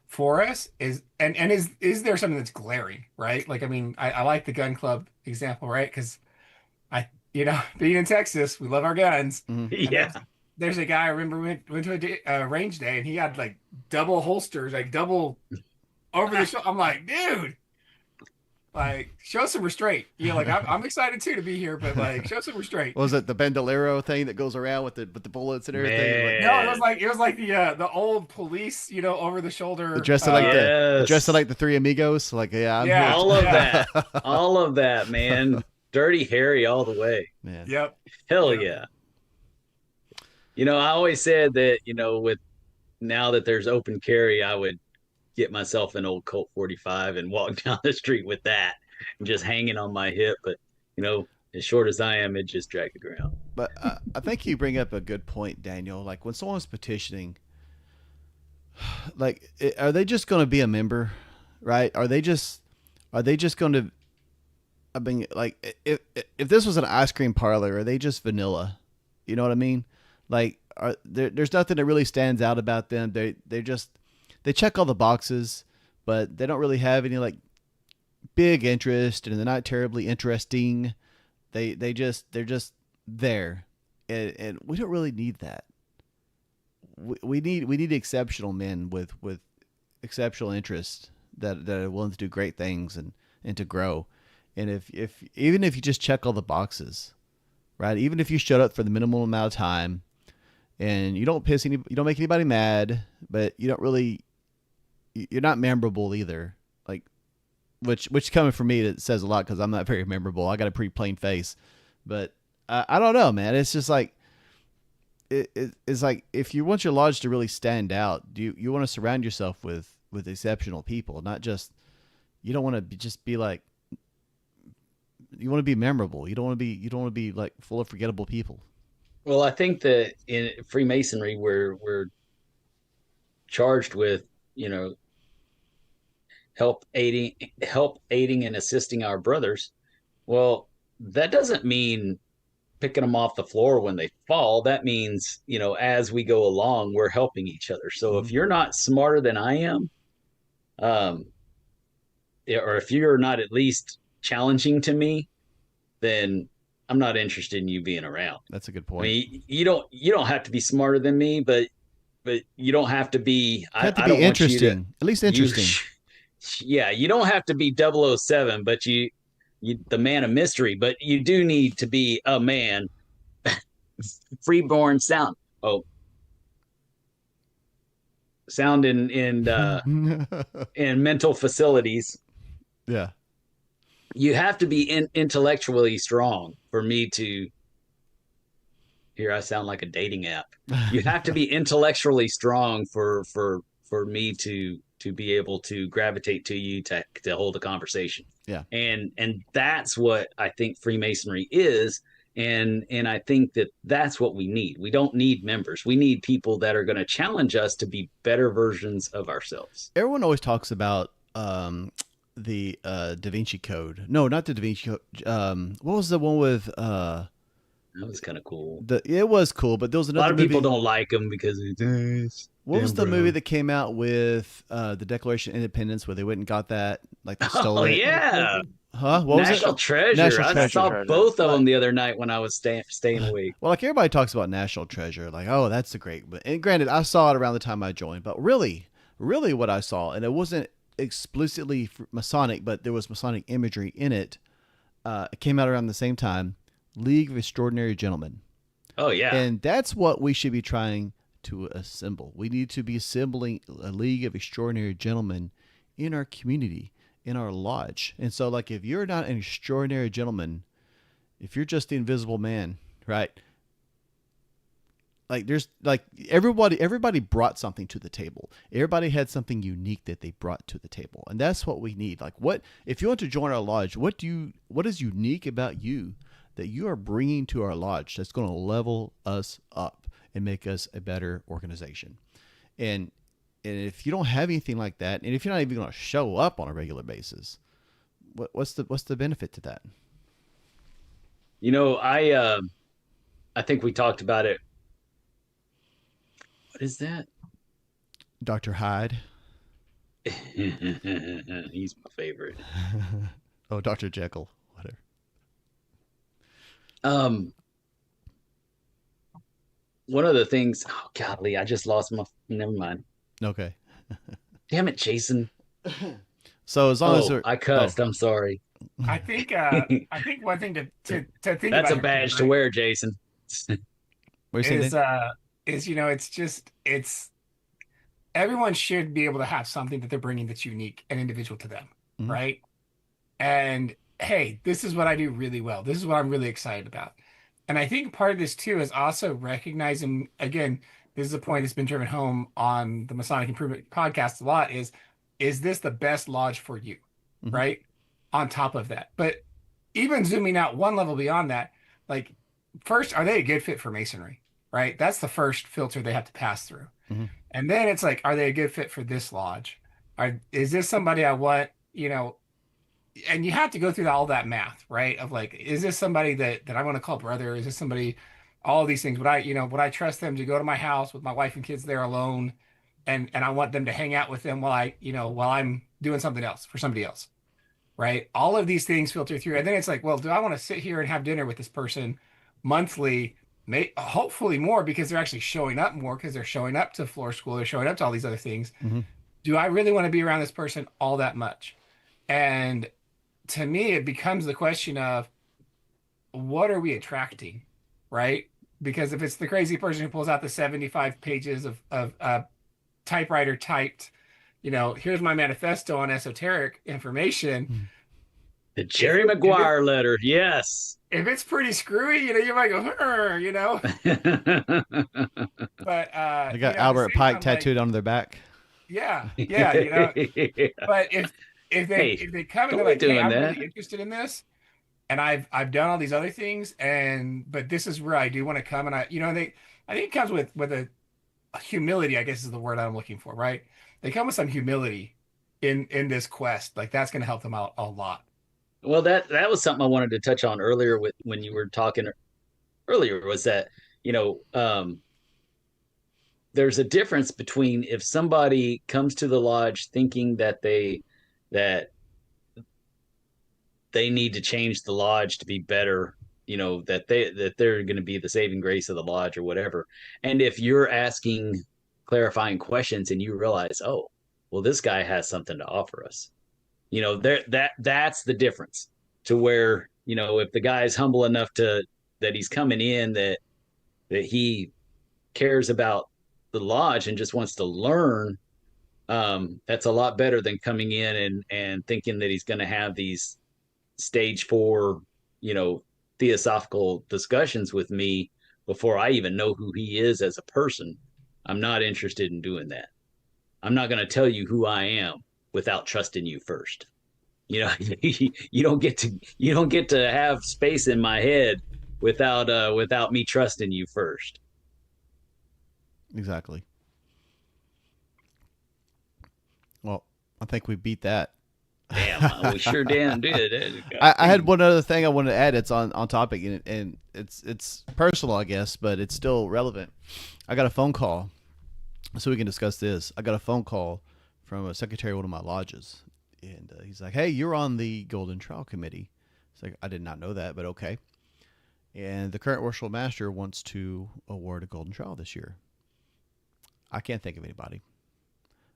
for us? Is there something that's glaring, right? Like, I mean, I like the gun club example, right? Because being in Texas, we love our guns. Mm-hmm. Yeah. There's a guy I remember went to a range day, and he had like double holsters, like double over the shoulder. I'm like, dude, like show some restraint. Like I'm excited too to be here, but like show some restraint. Was it the bandolero thing that goes around with the bullets and everything? Man. No, it was like the old police, over the shoulder. Dressed like the Three Amigos. Like all of that, man. Dirty Harry all the way. Man. Yep. Hell yeah. I always said that, with now that there's open carry, I would get myself an old Colt 45 and walk down the street with that and just hanging on my hip. But, as short as I am, it just dragged the ground. But I think you bring up a good point, Daniel. Like when someone's petitioning, like, are they just going to be a member, right? Are they just going to I mean, like if this was an ice cream parlor, are they just vanilla? You know what I mean? Like, there's nothing that really stands out about them. They check all the boxes, but they don't really have any like big interest, and they're not terribly interesting. They're just there, and we don't really need that. We need exceptional men with exceptional interest that are willing to do great things and to grow. And if even if you just check all the boxes, right? Even if you showed up for the minimal amount of time and you don't make anybody mad, but you're not memorable either. Like, which coming from me, it says a lot because I'm not very memorable. I got a pretty plain face, but I don't know, man. It's just like, it's like if you want your lodge to really stand out, you want to surround yourself with exceptional people, not just, you don't want to just be like, you want to be memorable. You don't want to be like full of forgettable people. Well, I think that in Freemasonry, we're charged with, help aiding and assisting our brothers. Well, that doesn't mean picking them off the floor when they fall. That means, as we go along, we're helping each other. So if you're not smarter than I am, or if you're not at least challenging to me, then I'm not interested in you being around. That's a good point. I mean, you don't have to be smarter than me, but you don't have to be. I don't interesting. Want you to, at least interesting. You don't have to be 007, but you the man of mystery. But you do need to be a man, freeborn sound. Oh, sound in in mental facilities. Yeah. You have to be intellectually strong for me to. Here I sound like a dating app. You have to be intellectually strong for me to be able to gravitate to you to hold a conversation. Yeah. And that's what I think Freemasonry is. And I think that's what we need. We don't need members. We need people that are going to challenge us to be better versions of ourselves. Everyone always talks about the Da Vinci Code. No, not the Da Vinci Code. What was the one with that was kind of cool. It was cool, but there was another movie. A lot of people don't like him because it's what was the movie that came out with the Declaration of Independence where they went and got that, like they stole it? Oh yeah. Huh? What National was it? Treasure. National I Treasure. saw both of them the other night when I was staying awake. Well, like everybody talks about National Treasure, like, oh, that's the great. And granted, I saw it around the time I joined, but really what I saw, and it wasn't explicitly Masonic, but there was Masonic imagery in it. It came out around the same time. League of Extraordinary Gentlemen. Oh yeah. And that's what we should be trying to assemble. We need to be assembling a League of Extraordinary Gentlemen in our community, in our lodge. And so, like, if you're not an extraordinary gentleman, if you're just the invisible man, right? Like, there's like everybody brought something to the table. Everybody had something unique that they brought to the table. And that's what we need. Like, what if you want to join our lodge, what is unique about you that you are bringing to our lodge that's going to level us up and make us a better organization? And if you don't have anything like that, and if you're not even going to show up on a regular basis, what's the benefit to that? I think we talked about it. What is that? Dr. Hyde. He's my favorite. Oh, Dr. Jekyll. Whatever. One of the things, oh golly, I just lost never mind. Okay. Damn it, Jason. So as long as I cussed, I'm sorry. I think one thing to think That's about a badge to wear, Jason. It's everyone should be able to have something that they're bringing that's unique and individual to them, Mm-hmm. right? And hey, this is what I do really well. This is what I'm really excited about. And I think part of this too is also recognizing, again, this is a point that's been driven home on the Masonic Improvement podcast a lot, is this the best lodge for you, Mm-hmm. right? On top of that. But even zooming out one level beyond that, like, first, are they a good fit for Masonry, right? That's the first filter they have to pass through. Mm-hmm. And then it's like, are they a good fit for this lodge? Is this somebody I want, and you have to go through all that math, right? Of like, is this somebody that I want to call brother? Is this somebody, all of these things, would I trust them to go to my house with my wife and kids there alone? And I want them to hang out with them while I'm doing something else for somebody else, right? All of these things filter through. And then it's like, well, do I want to sit here and have dinner with this person monthly, hopefully more because they're actually showing up more because they're showing up to floor school, they're showing up to all these other things. Mm-hmm. Do I really want to be around this person all that much? And to me, it becomes the question of what are we attracting, right? Because if it's the crazy person who pulls out the 75 pages of typewriter typed, here's my manifesto on esoteric information. The Jerry Maguire letter, yes. If it's pretty screwy, you might go, But they got Albert Pike tattooed on their back. Yeah, But if they come and they're like, hey, I'm really interested in this, and I've done all these other things, but this is where I do want to come, and I think it comes with a humility, I guess is the word I'm looking for, right? They come with some humility in this quest, like that's going to help them out a lot. Well, that was something I wanted to touch on earlier when you were talking earlier, was that there's a difference between if somebody comes to the lodge thinking that they need to change the lodge to be better, that they're going to be the saving grace of the lodge or whatever. And if you're asking clarifying questions and you realize, oh, well, this guy has something to offer us, that's the difference, to where, if the guy is humble enough that he's coming in, that he cares about the lodge and just wants to learn, that's a lot better than coming in and thinking that he's going to have these stage 4, theosophical discussions with me before I even know who he is as a person. I'm not interested in doing that. I'm not going to tell you who I am without trusting you first. You don't get to have space in my head without me trusting you first. Exactly. Well, I think we beat that. Damn, we sure damn did. I had one other thing I wanted to add. It's on topic, and it's personal, I guess, but it's still relevant. I got a phone call, so we can discuss this. I got a phone call from a secretary of one of my lodges, and he's like, "Hey, you're on the Golden Trial Committee." It's like, I did not know that, but okay. And the current worshipful master wants to award a Golden Trial this year. I can't think of anybody.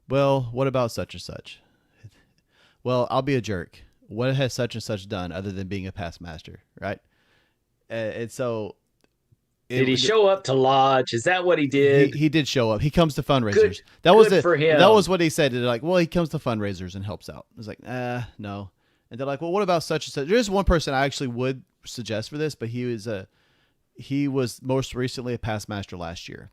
Well, what about such and such? Well, I'll be a jerk. What has such and such done other than being a past master, right? And so... Did he show up to lodge? Is that what he did? He did show up. He comes to fundraisers. Good, that was good for him. That was what he said. They're like, well, he comes to fundraisers and helps out. I was like, no. And they're like, well, what about such and such? There's one person I actually would suggest for this, but he was most recently a past master last year.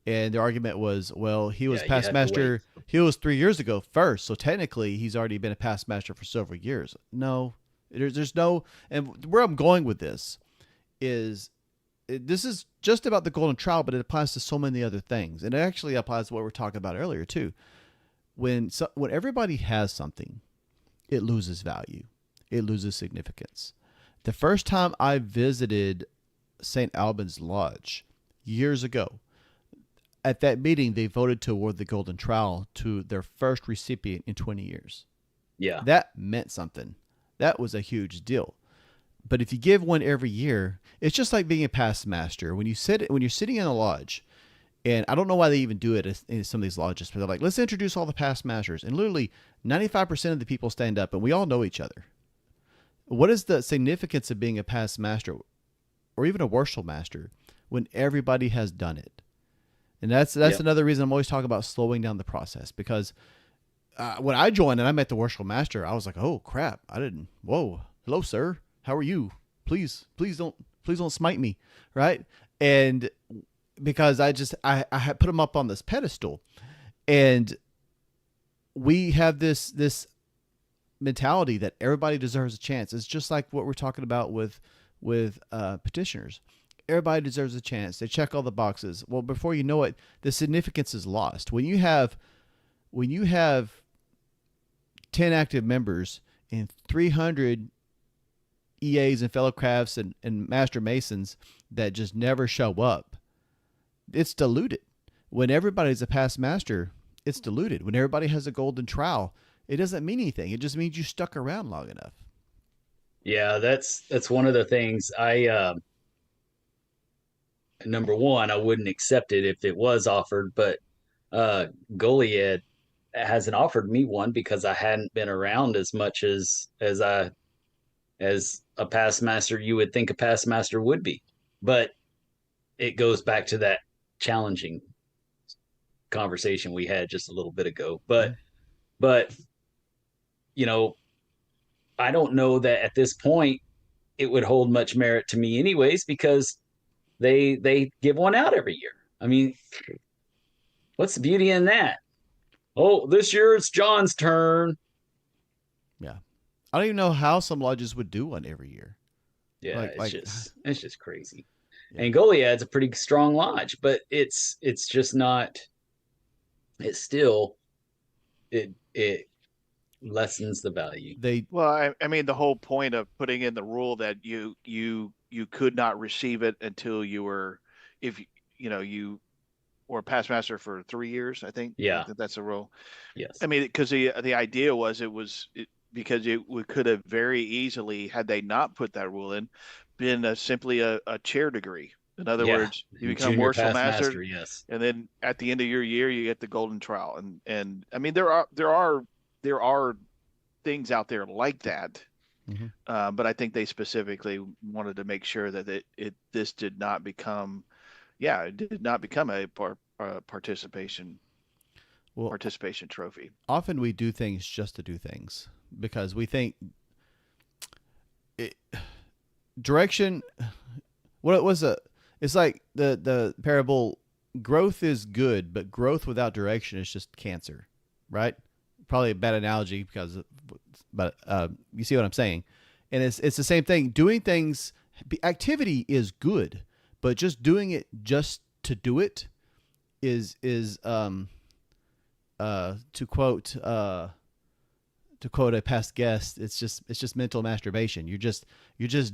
And the argument was, well, he was past master. He was 3 years ago first. So technically he's already been a past master for several years. No, there's no, and where I'm going with this is this is just about the Golden Trial, but it applies to so many other things. And it actually applies to what we were talking about earlier too. When everybody has something, it loses value. It loses significance. The first time I visited St. Albans Lodge years ago, at that meeting, they voted to award the Golden Trowel to their first recipient in 20 years. Yeah. That meant something. That was a huge deal. But if you give one every year, it's just like being a past master. When you're sitting in a lodge, and I don't know why they even do it in some of these lodges, but they're like, let's introduce all the past masters. And literally 95% of the people stand up, and we all know each other. What is the significance of being a past master or even a worshipful master when everybody has done it? And that's another reason I'm always talking about slowing down the process, because when I joined and I met the worshipful master, I was like, oh crap, whoa, hello sir, how are you? Please don't smite me, right? And because I had put him up on this pedestal, and we have this mentality that everybody deserves a chance. It's just like what we're talking about with petitioners. Everybody deserves a chance. They check all the boxes. Well, before you know it, the significance is lost. When you have 10 active members and 300 EAs and fellow crafts and master masons that just never show up, it's diluted. When everybody's a past master, it's diluted. When everybody has a golden trowel, it doesn't mean anything. It just means you stuck around long enough. Yeah, that's one of the things I number one, I wouldn't accept it if it was offered, but Goliad hasn't offered me one because I hadn't been around as much as a past master you would think a past master would be. But it goes back to that challenging conversation we had just a little bit ago. But you know, I don't know that at this point it would hold much merit to me anyways, because they give one out every year. I mean, what's the beauty in that? Oh, this year it's John's turn. Yeah. I don't even know how some lodges would do one every year. Yeah, it's just crazy. Yeah. And Goliad's a pretty strong lodge, but it's just not. It's still it lessens the value. Well, I mean, the whole point of putting in the rule that you could not receive it until you were, if you were past master for 3 years, I think. Yeah, I think that's a rule. Yes. I mean, because the idea was because it could have very easily, had they not put that rule in, been simply a chair degree. In other words, you become Junior worship past master, yes, and then at the end of your year, you get the golden trowel. And I mean, there are things out there like that, but I think they specifically wanted to make sure that this did not become, it did not become a participation trophy. Often we do things just to do things because we think direction. What was it's like the parable. Growth is good, but growth without direction is just cancer, right? Probably a bad analogy but you see what I'm saying. And it's the same thing. Doing things, activity is good, but just doing it just to do it is to quote a past guest, it's just mental masturbation. You're just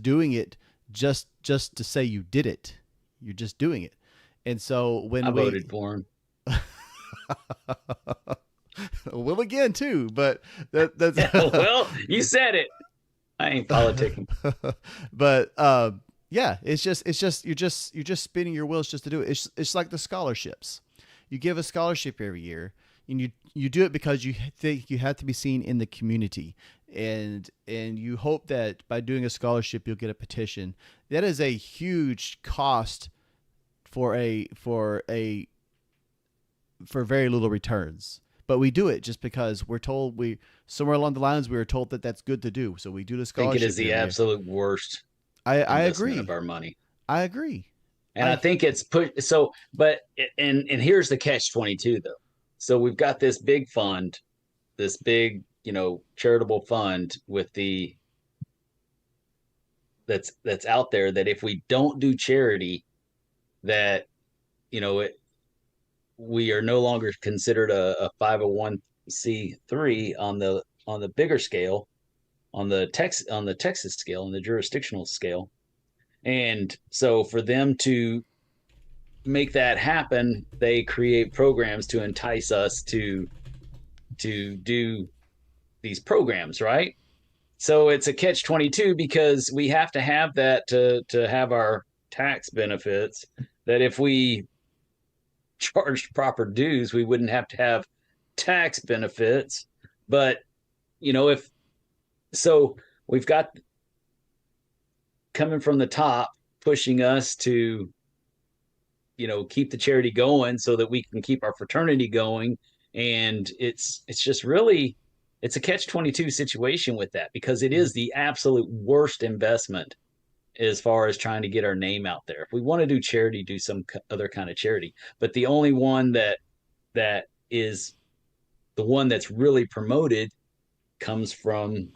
doing it just to say you did it. You're just doing it. And so when I voted for him. Will again too, but that's well, you said it. I ain't politicking. But it's just you're just spinning your wheels just to do it. It's like the scholarships. You give a scholarship every year, and you do it because you think you have to be seen in the community, and you hope that by doing a scholarship you'll get a petition. That is a huge cost for very little returns. But we do it just because we're told somewhere along the lines we were told that that's good to do. So we do the scholarship. I think it is the absolute worst. I agree. Of our money. I agree. And I think it's put so. But and here's the catch-22 though. So we've got this big fund, this big charitable fund with that's out there that if we don't do charity, that we are no longer considered a 501c3 on the bigger scale, on the Texas scale, on the jurisdictional scale. And so for them to make that happen, they create programs to entice us to do these programs, right? So it's a catch-22 because we have to have that to have our tax benefits, that if we charged proper dues, we wouldn't have to have tax benefits. But if so, we've got coming from the top pushing us to keep the charity going so that we can keep our fraternity going. And it's just really, it's a catch-22 situation with that, because it is the absolute worst investment as far as trying to get our name out there. If we want to do charity, do some other kind of charity. But the only one that is the one that's really promoted comes from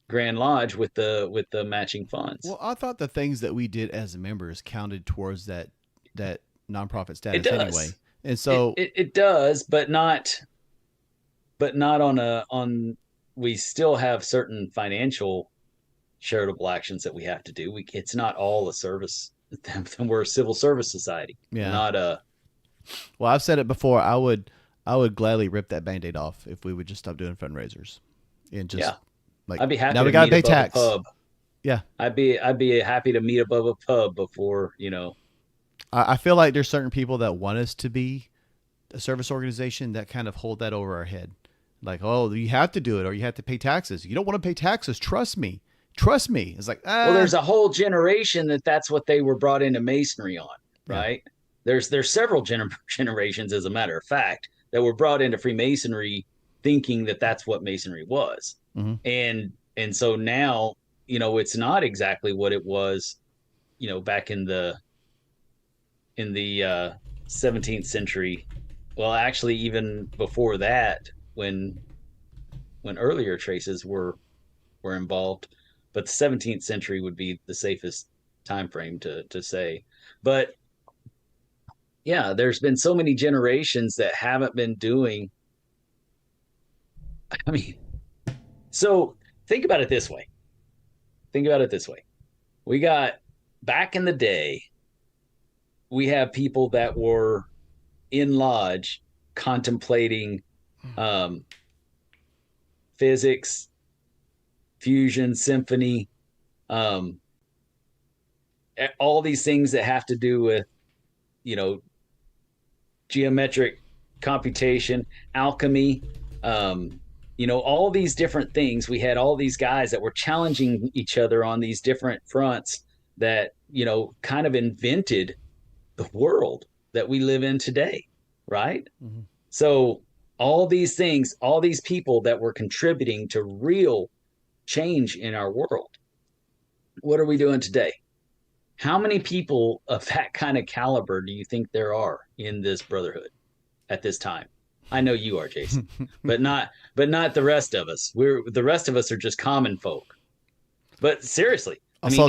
Grand Lodge with the matching funds. Well, I thought the things that we did as members counted towards that nonprofit status anyway. And so it does, but not on we still have certain financial charitable actions that we have to do. It's not all a service. We're a civil service society. Yeah. We're not a. Well, I've said it before. I would gladly rip that Band-Aid off if we would just stop doing fundraisers and just like, I'd be happy. Now we to gotta meet pay above tax. a pub. Yeah. I'd be happy to meet above a pub before, you know. I feel like there's certain people that want us to be a service organization that kind of hold that over our head. Like, oh, you have to do it or you have to pay taxes. You don't want to pay taxes. Trust me. Trust me. It's like, Well, there's a whole generation that's what they were brought into Masonry on, right? Yeah. There's several generations, as a matter of fact, that were brought into Freemasonry thinking that that's what Masonry was. Mm-hmm. And so now, you know, it's not exactly what it was, you know, back in the 17th century. Well, actually, even before that, when earlier traces were involved, but the 17th century would be the safest time frame to say. But yeah, there's been so many generations that haven't been doing. I mean, so think about it this way. We got, back in the day, we have people that were in lodge contemplating physics, fusion, symphony, all these things that have to do with, you know, geometric computation, alchemy, you know, all these different things. We had all these guys that were challenging each other on these different fronts that, you know, kind of invented the world that we live in today, right? Mm-hmm. So all these things, all these people that were contributing to real change in our world, what are we doing today? How many people of that kind of caliber do you think there are in this brotherhood at this time? I know you are, Jason, but not the rest of us. The rest of us are just common folk. But seriously, I saw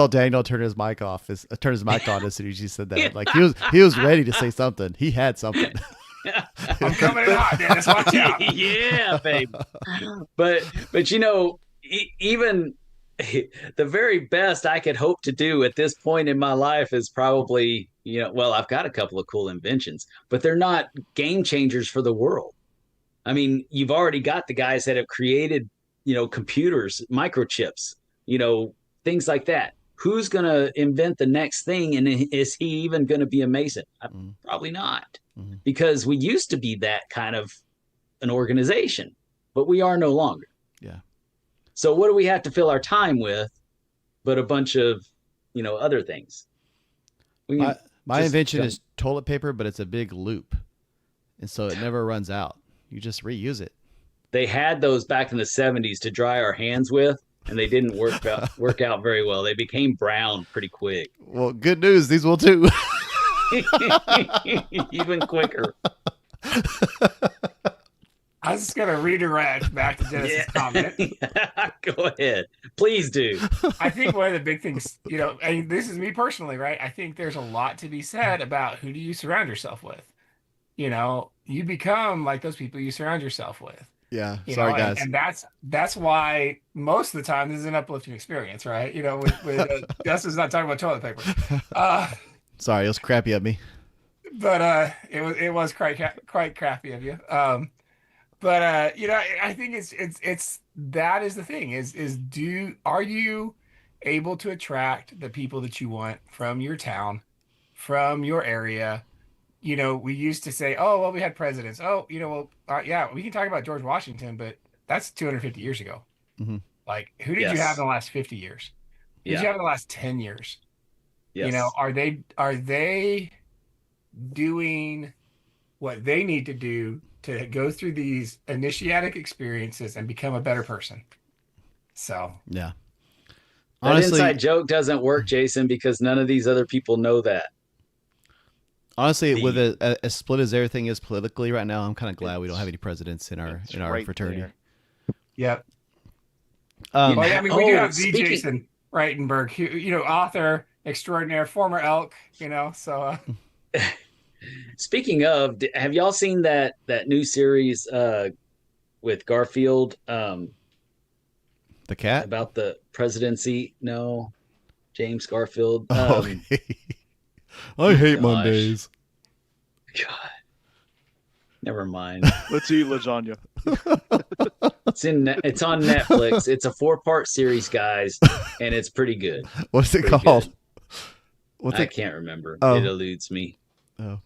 Daniel turn his mic on as soon as you said that. Yeah. Like he was ready to say something. He had something. I'm coming in hot, Dennis. Watch out. Yeah, babe. But you know, even the very best I could hope to do at this point in my life is probably, you know, well, I've got a couple of cool inventions, but they're not game changers for the world. I mean, you've already got the guys that have created, you know, computers, microchips, you know, things like that. Who's going to invent the next thing? And is he even going to be a Mason? Probably not, because we used to be that kind of an organization, but we are no longer. Yeah. So what do we have to fill our time with but a bunch of, you know, other things? My invention is toilet paper, but it's a big loop. And so it never runs out. You just reuse it. They had those back in the 70s to dry our hands with, and they didn't work out very well. They became brown pretty quick. Well, good news. These will too. Even quicker. I was just going to redirect back to Dennis's comment. Go ahead. Please do. I think one of the big things, you know, and this is me personally, right? I think there's a lot to be said about who do you surround yourself with. You know, you become like those people you surround yourself with. Yeah. Sorry, guys. And that's why most of the time this is an uplifting experience, right? You know, with Justin's not talking about toilet paper. Sorry, it was crappy of me. But it was quite crappy of you. But you know, I think it's that is the thing are you able to attract the people that you want from your town, from your area? You know, we used to say, oh, well, we had presidents. Oh, you know, well, yeah, we can talk about George Washington, but that's 250 years ago. Mm-hmm. Like, who did you have in the last 50 years? Who did you have in the last 10 years? Yes. You know, are they doing what they need to do to go through these initiatic experiences and become a better person? So, yeah. Honestly, that inside joke doesn't work, Jason, because none of these other people know that. Honestly, with as split as everything is politically right now, I'm kind of glad we don't have any presidents in our fraternity. There. Yep. Well, yeah, I mean, we do have Jason Reitenberg, who, you know, author, extraordinaire, former elk, you know, so. Speaking of, have y'all seen that new series, with Garfield, The cat. about the presidency. No, James Garfield. Oh, I hate gosh. Mondays. God, never mind. Let's eat lasagna. It's on Netflix. It's a 4-part series, guys, and it's pretty good. What's it Pretty called? good. What's I it? can't remember. Oh. It eludes me. Oh.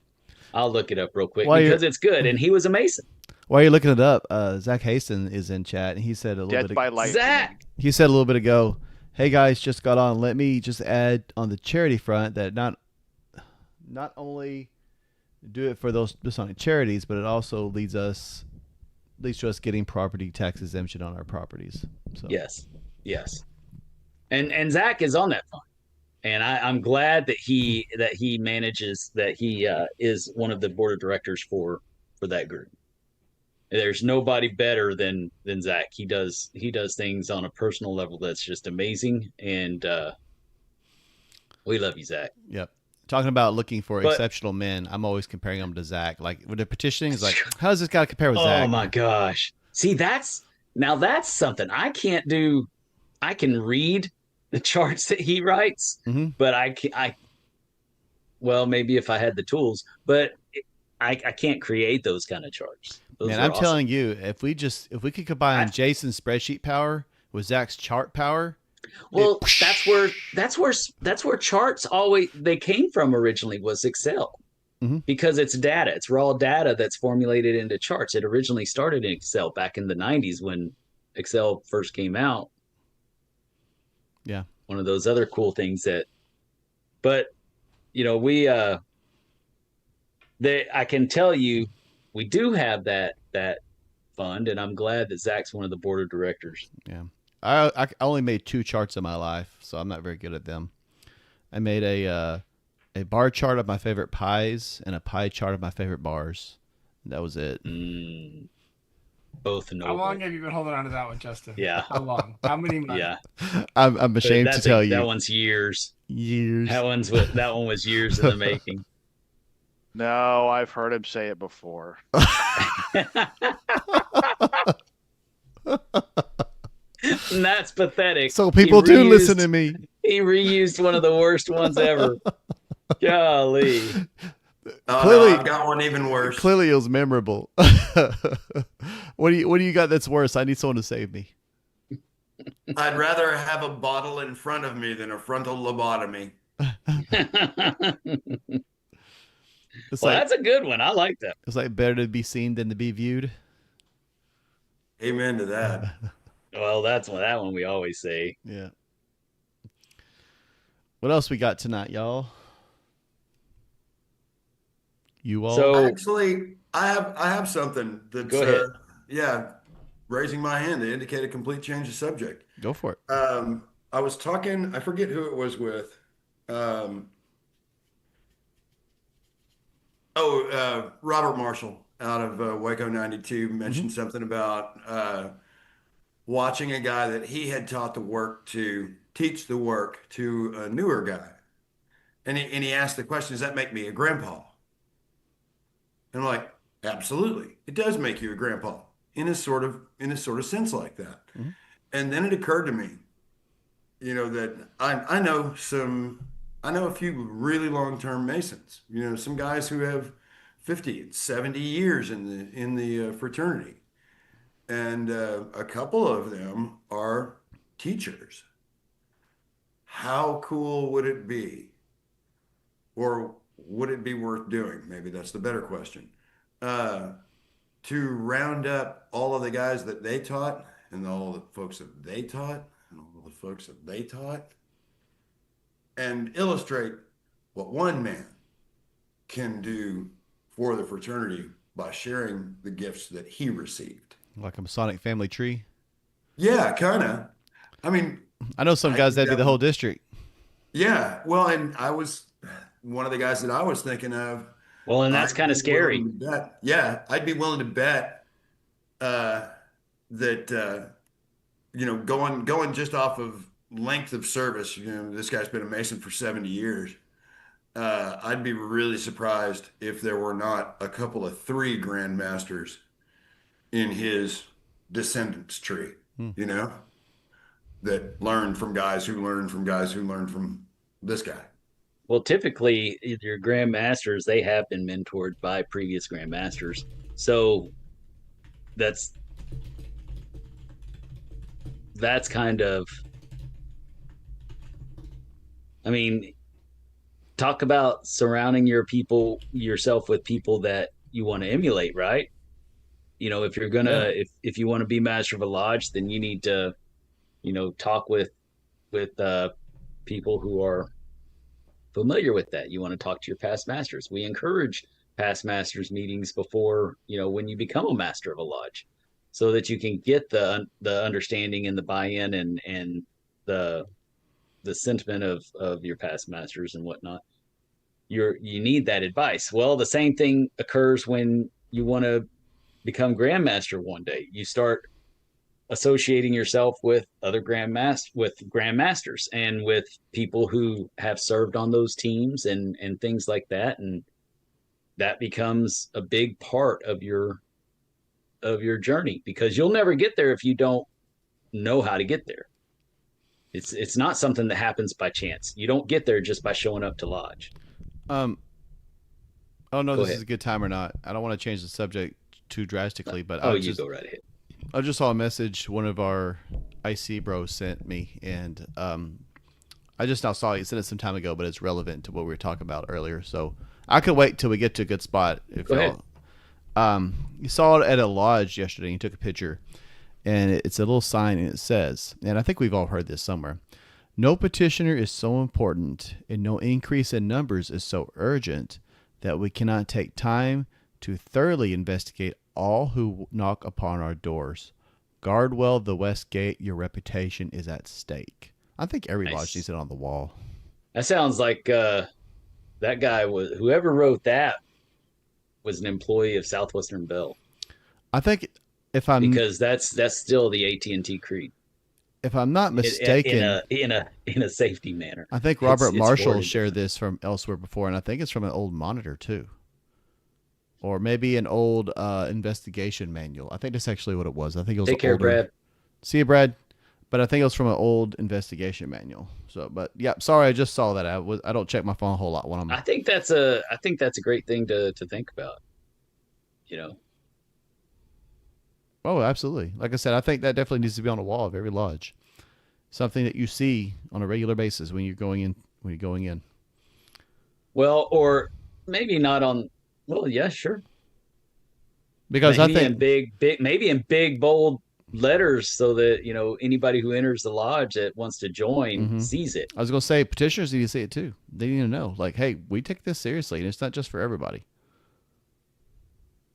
I'll look it up real quick While because it's good, and he was a Mason. While you're looking it up, Zach Haston is in chat, and he said a little Death bit. by light. Zach, He said a little bit ago, "Hey guys, just got on. Let me just add on the charity front that not only do it for those Masonic charities, but it also leads to us getting property tax exemption on our properties." So yes, and Zach is on that fund, and I'm glad that he manages that he is one of the board of directors for that group. There's nobody better than Zach. He does things on a personal level that's just amazing, and we love you, Zach. Yep. Talking about looking for exceptional men, I'm always comparing them to Zach. Like with the petitioning, it's like, how does this guy compare with Zach? Oh my gosh! See, that's something I can't do. I can read the charts that he writes, but well, maybe if I had the tools, but I can't create those kind of charts. Man, I'm telling you, if we could combine Jason's spreadsheet power with Zach's chart power. Well, that's where charts always they came from originally was Excel, because it's data, it's raw data that's formulated into charts. It originally started in Excel back in the 90s when Excel first came out. Yeah, one of those other cool things but we I can tell you we do have that fund, and I'm glad that Zach's one of the board of directors. Yeah. I only made 2 charts in my life, so I'm not very good at them. I made a bar chart of my favorite pies and a pie chart of my favorite bars. That was it. Both noble. How long have you been holding on to that one, Justin? Yeah. How long? How many months? Yeah. I'm ashamed to tell you. That one's years. Years. That one was years in the making. No, I've heard him say it before. And that's pathetic. So people do listen to me. He reused one of the worst ones ever. Golly. Clearly, no, I've got one even worse. Clearly, it was memorable. What do you got that's worse? I need someone to save me. I'd rather have a bottle in front of me than a frontal lobotomy. That's a good one. I like that. It's like better to be seen than to be viewed. Amen to that. Well, that one we always say. Yeah. What else we got tonight, y'all? You all? So actually, I have something that's go ahead. Raising my hand to indicate a complete change of subject. Go for it. I was talking, I forget who it was with. Robert Marshall out of Waco 92 mentioned something about watching a guy that he had taught the work to teach the work to a newer guy. And he asked the question, does that make me a grandpa? And I'm like, absolutely. It does make you a grandpa in a sort of sense like that. And then it occurred to me, that I know a few really long-term Masons, some guys who have 50 and 70 years in the fraternity. And a couple of them are teachers. How cool would it be? Or would it be worth doing? Maybe that's the better question. To round up all of the guys that they taught and all the folks that they taught and all the folks that they taught and illustrate what one man can do for the fraternity by sharing the gifts that he received. Like a Masonic family tree? Yeah, kind of. I mean, I know some guys that do the whole district. Yeah. Well, and I was one of the guys that I was thinking of. Well, and that's kind of scary. Yeah, I'd be willing to bet that going just off of length of service. This guy's been a Mason for 70 years. I'd be really surprised if there were not a couple of 3 grandmasters in his descendants tree, Hmm. you know, that learned from guys who learned from guys who learned from this guy. Well, typically, your grandmasters, they have been mentored by previous grandmasters. So that's kind of, I mean, talk about surrounding yourself with people that you want to emulate, right? If you're gonna, if you want to be master of a lodge, then you need to, talk with people who are familiar with that. You want to talk to your past masters. We encourage past masters meetings before, when you become a master of a lodge, so that you can get the understanding and the buy-in and the sentiment of your past masters and whatnot. You need that advice. Well, the same thing occurs when you want to become grandmaster one day. You start associating yourself with other grandmasters and with people who have served on those teams and things like that, and that becomes a big part of your journey, because you'll never get there if you don't know how to get there. It's not something that happens by chance. You don't get there just by showing up to lodge. I don't know if Go this ahead. is a good time or not. I don't want to change the subject too drastically, but Go right ahead. I just saw a message one of our IC bros sent me, and I just now saw it. He sent it some time ago, but it's relevant to what we were talking about earlier. So I could wait till we get to a good spot. Go ahead. You saw it at a lodge yesterday. And you took a picture, and it's a little sign, and it says, and I think we've all heard this somewhere: "No petitioner is so important, and no increase in numbers is so urgent that we cannot take time to thoroughly investigate all who knock upon our doors. Guard well the west gate. Your reputation is at stake." I think every lodge needs it on the wall. That sounds like that guy whoever wrote that was an employee of Southwestern Bell. I think because that's still the AT&T creed. If I'm not mistaken, in a safety manner. I think Robert Marshall shared this from elsewhere before, and I think it's from an old monitor too, or maybe an old investigation manual. I think that's actually what it was. I think it was. Take care, Brad. See you, Brad. But I think it was from an old investigation manual. So, but yeah, sorry, I just saw that. I don't check my phone a whole lot when I'm. I think that's a great thing to think about. Oh, absolutely. Like I said, I think that definitely needs to be on the wall of every lodge. Something that you see on a regular basis when you're going in. Well, or maybe not on. Well, yeah, sure. Because maybe I think maybe in big bold letters, so that anybody who enters the lodge that wants to join sees it. I was going to say petitioners need to see it too. They need to know, like, hey, we take this seriously, and it's not just for everybody.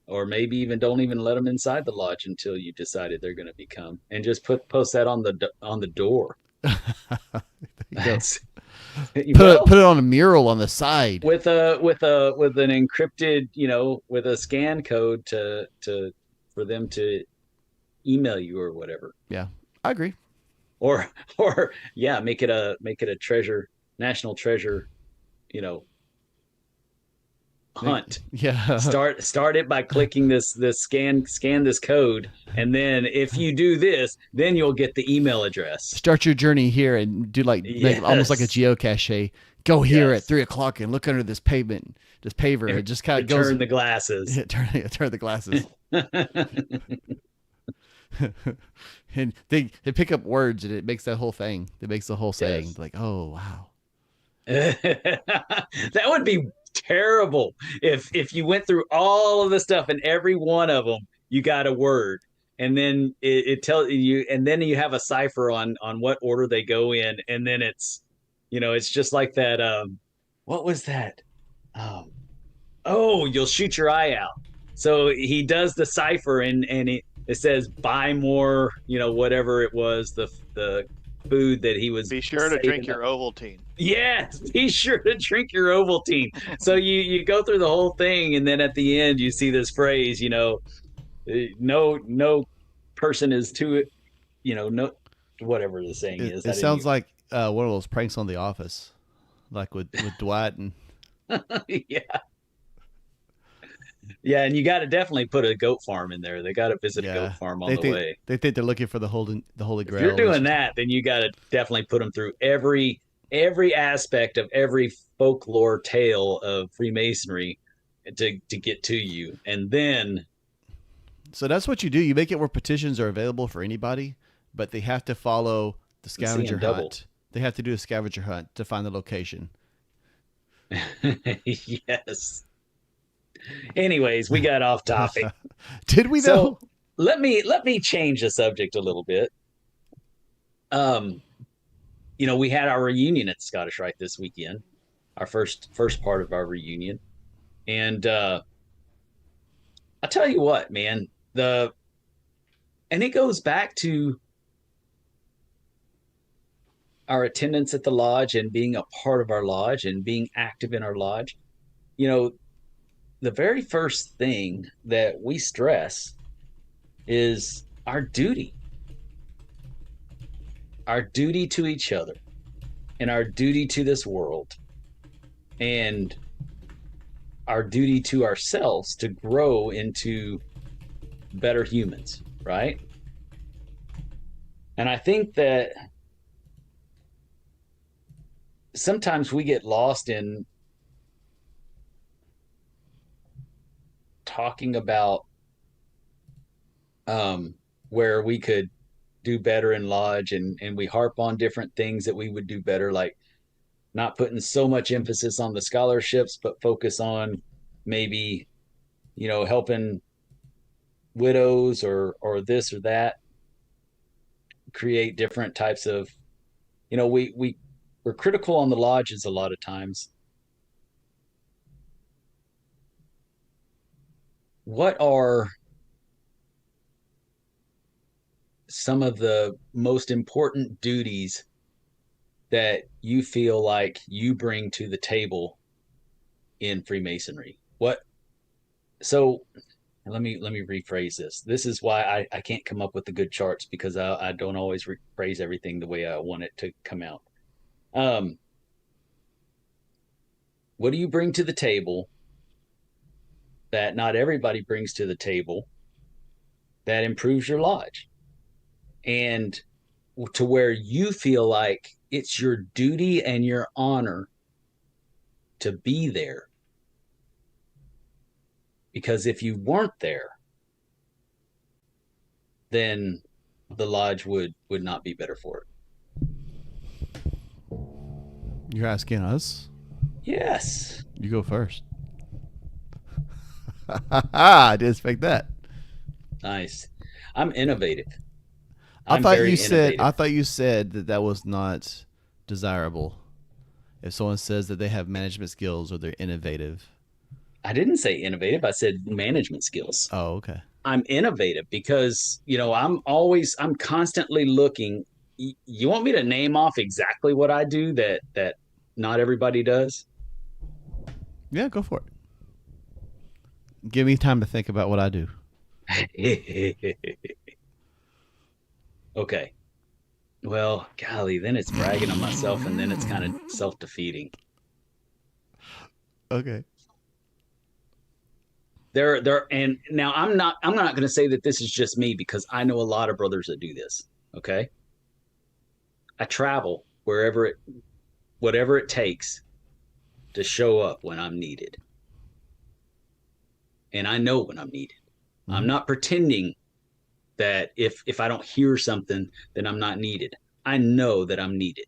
Or maybe even don't even let them inside the lodge until you decided they're going to become, and just post that on the door. Put it on a mural on the side with an encrypted, with a scan code for them to email you or whatever. Yeah, I agree. Or yeah, make it a treasure, national treasure, hunt. Yeah. Start it by clicking this scan this code, and then if you do this, then you'll get the email address. Start your journey here and do make it almost like a geocache. Go here at 3:00 and look under this paver. It just kind of goes. Turn the glasses. Turn the glasses. And they pick up words, and it makes that whole thing. It makes the whole saying like, oh wow. That would be terrible if you went through all of the stuff and every one of them you got a word, and then it tells you, and then you have a cipher on what order they go in, and then it's it's just like that. What was that? You'll shoot your eye out. So he does the cipher, and it says buy more, whatever it was, the food that he was. Be sure to drink your Ovaltine. Yes, be sure to drink your Ovaltine. So you go through the whole thing, and then at the end you see this phrase, no person is too, no, whatever the saying is. It sounds like one of those pranks on The Office, like with Dwight and. Yeah. Yeah, and you got to definitely put a goat farm in there. They got to visit a goat Yeah, farm on the way. they think they're looking for the holy If you're grail. doing that, then you got to definitely put them through every aspect of every folklore tale of Freemasonry to get to you, and then So that's what you do. You make it where petitions are available for anybody, but they have to follow the see 'em scavenger double. hunt. They have to do a scavenger hunt to find the location. Yes. Anyways, we got off topic. Did we So though? let me change the subject a little bit. We had our reunion at the Scottish Rite this weekend, our first part of our reunion, and I tell you what, man, and it goes back to our attendance at the lodge and being a part of our lodge and being active in our lodge. The very first thing that we stress is our duty to each other and our duty to this world and our duty to ourselves to grow into better humans, right? And I think that sometimes we get lost in talking about where we could do better in lodge, and we harp on different things that we would do better, like not putting so much emphasis on the scholarships, but focus on maybe, helping widows or this or that, create different types of, we're critical on the lodges a lot of times. What are some of the most important duties that you feel like you bring to the table in Freemasonry? So let me rephrase this. This is why I can't come up with the good charts, because I don't always rephrase everything the way I want it to come out. What do you bring to the table that not everybody brings to the table that improves your lodge, and to where you feel like it's your duty and your honor to be there? Because if you weren't there, then the lodge would not be better for it. You're asking us? Yes. You go first. I didn't expect that. Nice. I'm innovative. I thought you said that was not desirable. If someone says that they have management skills or they're innovative. I didn't say innovative. I said management skills. Oh, okay. I'm innovative because, I'm constantly looking. You want me to name off exactly what I do that not everybody does? Yeah, go for it. Give me time to think about what I do. Okay. Well, golly, then it's bragging on myself, and then it's kind of self-defeating. Okay. And now I'm not going to say that this is just me, because I know a lot of brothers that do this. Okay. I travel whatever it takes to show up when I'm needed. And I know when I'm needed. Mm-hmm. I'm not pretending that if I don't hear something, then I'm not needed. I know that I'm needed.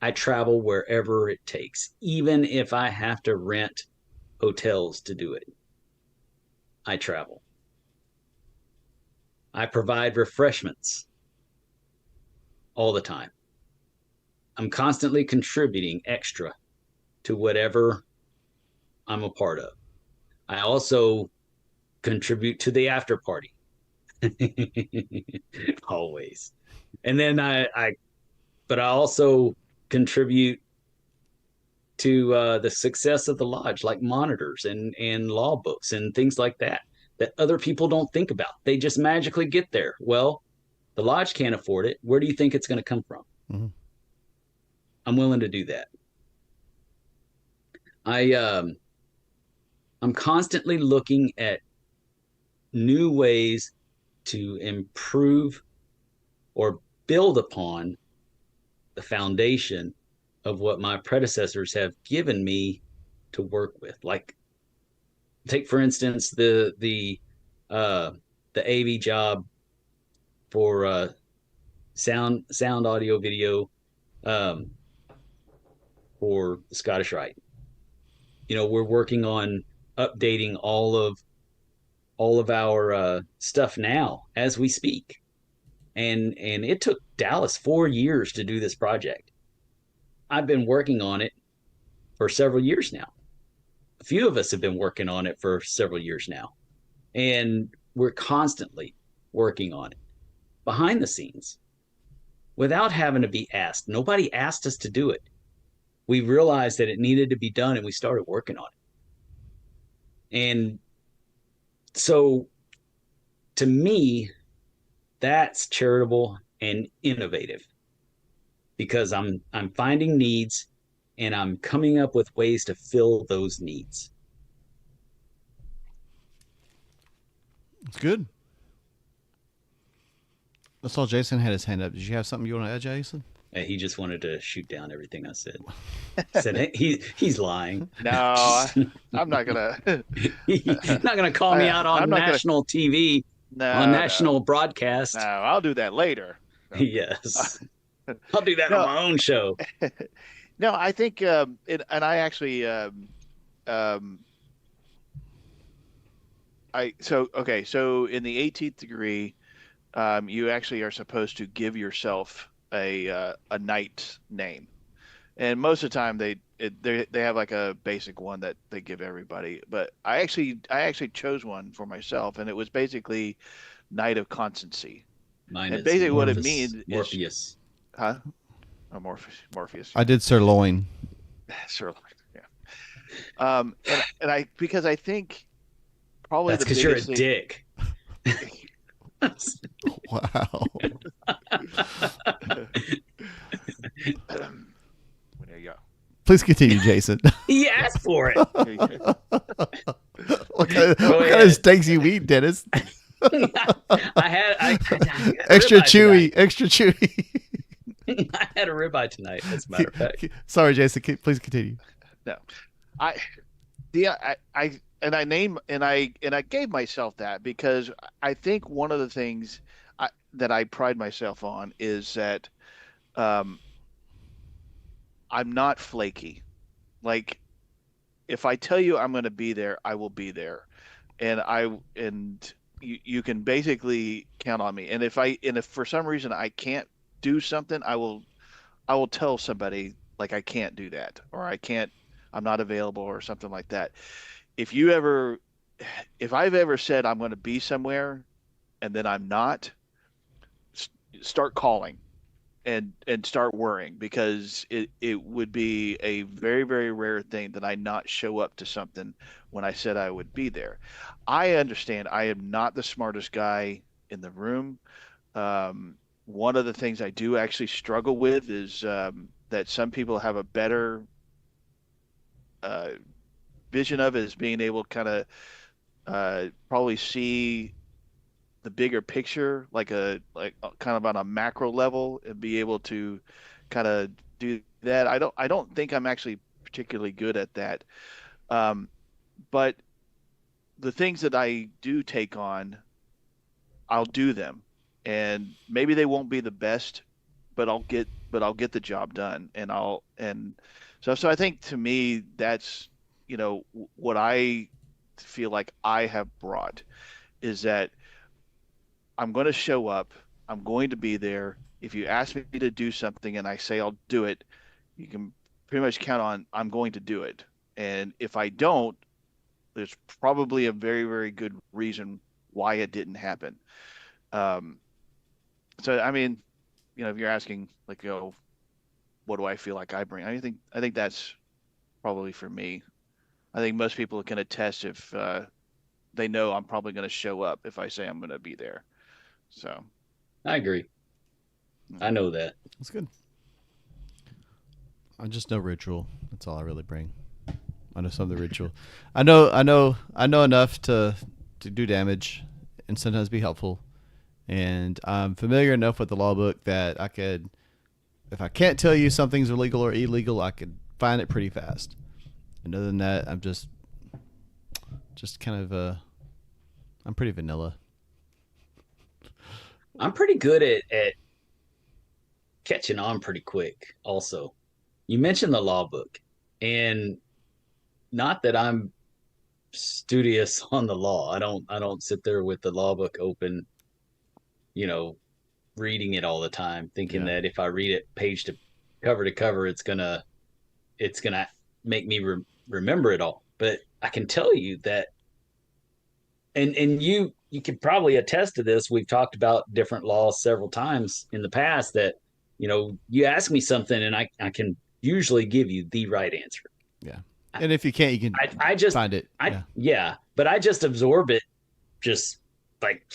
I travel wherever it takes, even if I have to rent hotels to do it. I travel. I provide refreshments all the time. I'm constantly contributing extra to whatever I'm a part of. I also contribute to the after party. Always. And then but I also contribute to the success of the lodge, like monitors and law books and things like that other people don't think about. They just magically get there. Well, the lodge can't afford it. Where do you think it's going to come from? Mm-hmm. I'm willing to do that. I'm constantly looking at new ways to improve or build upon the foundation of what my predecessors have given me to work with. Like, take for instance uh, the AV job for sound audio video um, for the Scottish Rite. We're working on updating all of our stuff now as we speak, and it took Dallas 4 years to do this project. I've been working on it for several years now. A few of us have been working on it for several years now, and we're constantly working on it behind the scenes without having to be asked. Nobody asked us to do it. We realized that it needed to be done, and we started working on it. And so, to me, that's charitable and innovative, because I'm finding needs and I'm coming up with ways to fill those needs. It's good. I saw Jason had his hand up. Did you have something you want to add, Jason? He just wanted to shoot down everything I said. Said he's lying. No, I'm not gonna. He's not gonna call me out on national TV, on national broadcast. No, I'll do that later. No. Yes, I'll do that on my own show. No, I think, and I actually, so in the 18th degree, you actually are supposed to give yourself a knight name, and most of the time they have like a basic one that they give everybody. But I actually chose one for myself, and it was basically Knight of Constancy. Mine and is basically Morpheus, what it means Morpheus. Is, huh? Oh, Morpheus. I did sirloin. Sirloin, yeah. And I because I think probably that's because you're a dick. Wow. There you go. Please continue, Jason. He asked for it. What kind of steaks you eat, Dennis? I had extra chewy. I had a ribeye tonight, as a matter of fact. Sorry, Jason. Please continue. No, I gave myself that because I think one of the things that I pride myself on is that I'm not flaky. Like, if I tell you I'm going to be there, I will be there, and you can basically count on me. And if for some reason I can't do something, I will tell somebody, like, I can't do that, or I'm not available, or something like that. If I've ever said I'm going to be somewhere and then I'm not, start calling and start worrying, because it would be a very, very rare thing that I not show up to something when I said I would be there. I understand I am not the smartest guy in the room. One of the things I do actually struggle with is that some people have a better vision of it, as being able to kind of probably see the bigger picture, like kind of on a macro level, and be able to kind of do that. I don't think I'm actually particularly good at that. But the things that I do take on, I'll do them, and maybe they won't be the best, but I'll get the job done, so I think, to me, that's what I feel like I have brought, is that I'm going to show up. I'm going to be there. If you ask me to do something and I say I'll do it, you can pretty much count on I'm going to do it. And if I don't, there's probably a very, very good reason why it didn't happen. So, I mean, if you're asking, like, what do I feel like I bring? I think that's probably for me. I think most people can attest if they know I'm probably going to show up if I say I'm going to be there. So, I agree. I know that. That's good. I just know ritual. That's all I really bring. I know some of the ritual. I know enough to do damage, and sometimes be helpful. And I'm familiar enough with the law book that I could, if I can't tell you something's illegal or illegal, I could find it pretty fast. And other than that, I'm just kind of I'm pretty vanilla. I'm pretty good at catching on pretty quick. Also, you mentioned the law book, and not that I'm studious on the law. I don't sit there with the law book open, reading it all the time, thinking that if I read it page to cover, it's gonna make me remember it all. But I can tell you that, and you can probably attest to this. We've talked about different laws several times in the past that, you ask me something and I can usually give you the right answer. Yeah. And if you can't, you can I just find it. But I just absorb it, just like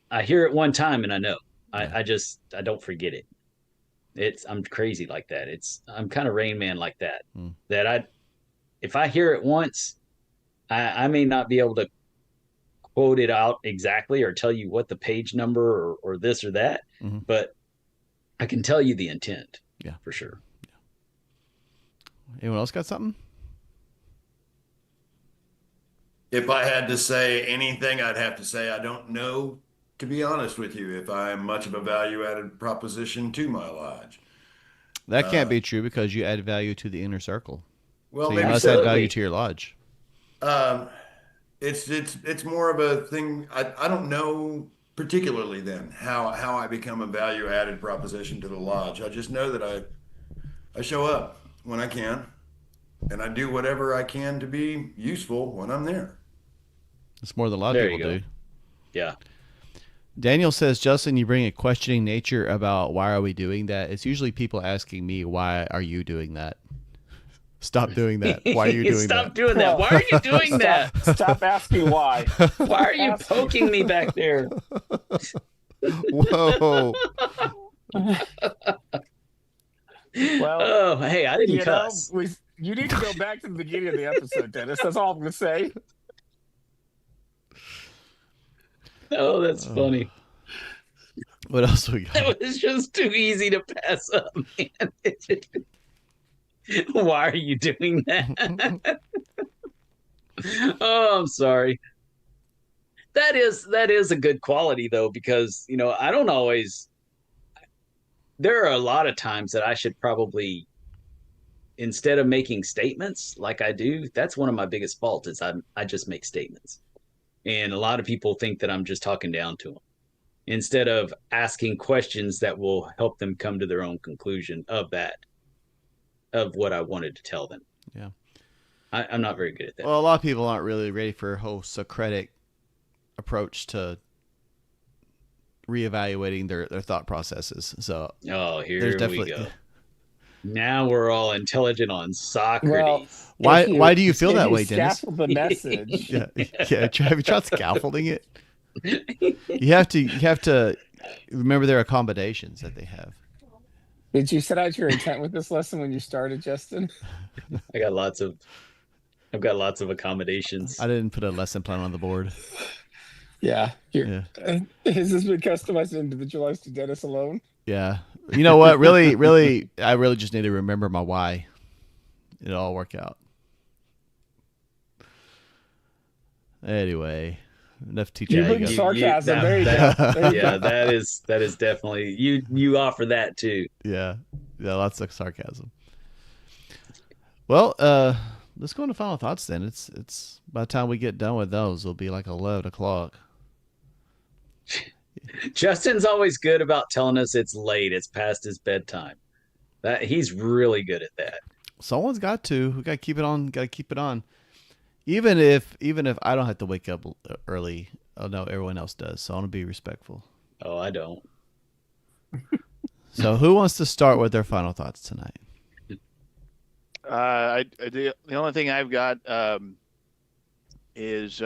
I hear it one time and I know. I don't forget it. I'm crazy like that. I'm kind of Rain Man like that. That if I hear it once, I may not be able to quote it out exactly or tell you what the page number or this or that, but I can tell you the intent. Yeah, for sure. Yeah. Anyone else got something? If I had to say anything, I'd have to say I don't know, to be honest with you, if I'm much of a value-added proposition to my lodge. That can't be true because you add value to the inner circle. Well, so you maybe must add value to your lodge. It's more of a thing. I don't know particularly then how I become a value-added proposition to the lodge. I just know that I show up when I can, and I do whatever I can to be useful when I'm there. It's more than a lot of people do. Yeah. Daniel says, Justin, you bring a questioning nature about why are we doing that? It's usually people asking me, why are you doing that? Stop doing that. Why are you doing that? Stop doing that. Why are you doing that? Stop asking why. Why are you poking me back there? Whoa. Well, oh, hey, I didn't cuss. You need to go back to the beginning of the episode, Dennis. That's all I'm going to say. Oh, that's funny. What else we got? That was just too easy to pass up, man. Why are you doing that? Oh, I'm sorry. That is a good quality though, because I don't always. There are a lot of times that I should probably, instead of making statements like I do, that's one of my biggest faults is I just make statements, and a lot of people think that I'm just talking down to them instead of asking questions that will help them come to their own conclusion of what I wanted to tell them. Yeah. I'm not very good at that. Well, a lot of people aren't really ready for a whole Socratic approach to reevaluating their thought processes. So here we go. Now we're all intelligent on Socrates. Well, why do you feel that way, Dennis? Scaffold the message. Yeah. Have you tried scaffolding it? You have to remember there are accommodations that they have. Did you set out your intent with this lesson when you started, Justin? I've got lots of accommodations. I didn't put a lesson plan on the board. Yeah. Has this been customized and individualized to Dennis alone? Yeah. You know what? Really, I really just need to remember my why. It'll all work out. Anyway, enough teaching. You bring sarcasm. There you go. That is definitely you offer that too. Yeah, lots of sarcasm. Well, let's go into final thoughts then. It's by the time we get done with those, it'll be like 11 o'clock. Justin's always good about telling us it's late. It's past his bedtime. That he's really good at that. Someone's got to. We got to keep it on. Got to keep it on. Even if I don't have to wake up early, I know everyone else does. So I want to be respectful. Oh, I don't. So who wants to start with their final thoughts tonight? The only thing I've got is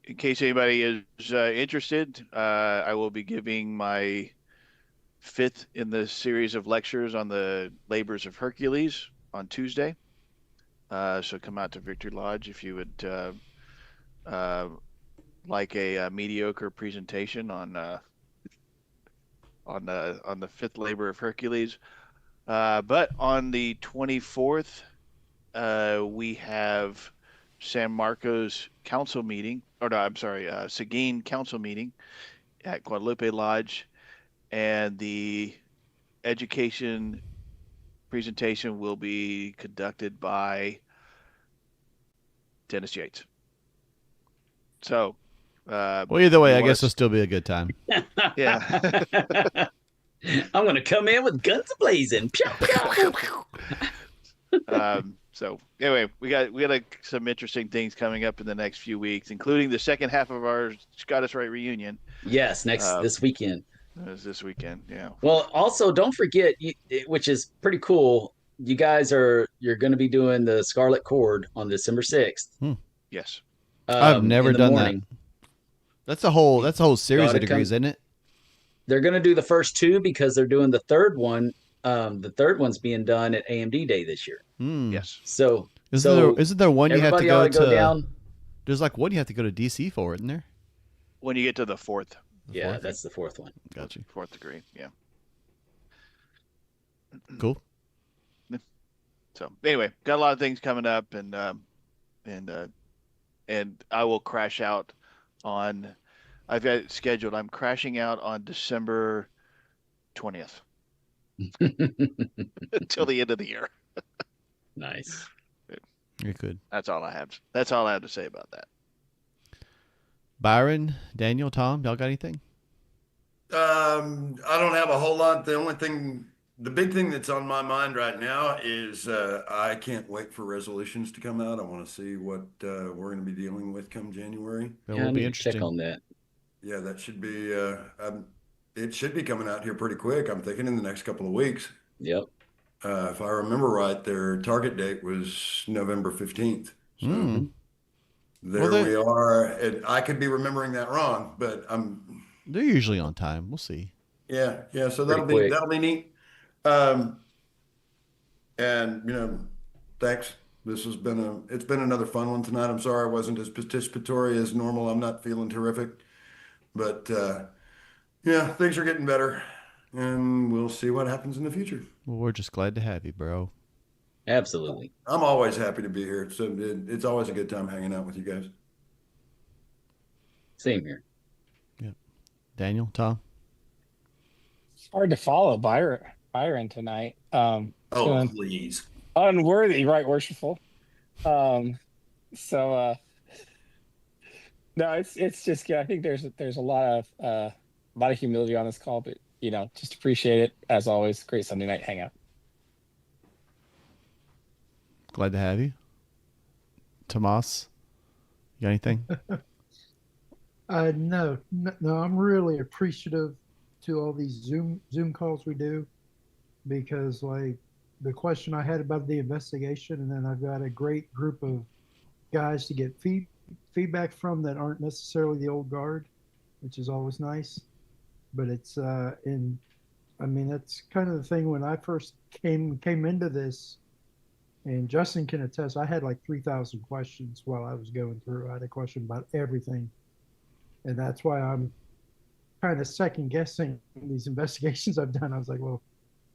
in case anybody is interested, I will be giving my 5th in the series of lectures on the labors of Hercules on Tuesday. So come out to Victory Lodge if you would like a mediocre presentation on the fifth labor of Hercules. But on the 24th, we have San Marcos council meeting, or no, I'm sorry, Seguin council meeting at Guadalupe Lodge, and the education presentation will be conducted by Dennis Yates. So, well, either way, I guess it'll still be a good time. Yeah. I'm going to come in with guns blazing. So anyway, we got some interesting things coming up in the next few weeks, including the second half of our Scottish Rite reunion. Yes, this weekend. This weekend, yeah. Well, also don't forget, which is pretty cool. You guys you're going to be doing the Scarlet Cord on December 6th. Yes. I've never done that. That's a whole series of degrees, isn't it? They're going to do the first two because they're doing the third one. The third one's being done at AMD Day this year. Yes. So isn't there one you have to go down? There's like one you have to go to DC for, isn't there? When you get to the fourth. Yeah, that's the fourth one. Got you. Fourth degree. Yeah. Cool. So anyway, got a lot of things coming up, and I will crash out on. I've got it scheduled. I'm crashing out on December 20th until the end of the year. Nice. You're good. That's all I have. That's all I have to say about that. Byron, Daniel, Tom, y'all got anything? I don't have a whole lot. The big thing that's on my mind right now is I can't wait for resolutions to come out. I want to see what we're going to be dealing with come January. It will be interesting. Check on that. Yeah, that should be. It should be coming out here pretty quick. I'm thinking in the next couple of weeks. Yep. If I remember right, their target date was November 15th. So we are. And I could be remembering that wrong, but they're usually on time. We'll see. Yeah. So that'll be neat. And thanks. It's been another fun one tonight. I'm sorry I wasn't as participatory as normal. I'm not feeling terrific, but things are getting better, and we'll see what happens in the future. Well, we're just glad to have you, bro. Absolutely. I'm always happy to be here. So it's always a good time hanging out with you guys. Same here. Yeah. Daniel, Tom. It's hard to follow Byron tonight. Please. Unworthy, right, worshipful. No, it's just good. I think there's a lot of humility on this call, but just appreciate it as always. Great Sunday night hangout. Glad to have you. Tomas, you got anything? No, I'm really appreciative to all these Zoom calls we do, because like the question I had about the investigation, and then I've got a great group of guys to get feedback from that aren't necessarily the old guard, which is always nice. But it's that's kind of the thing. When I first came into this, and Justin can attest, I had like 3,000 questions while I was going through. I had a question about everything, and that's why I'm kind of second guessing these investigations I've done. I was like, well,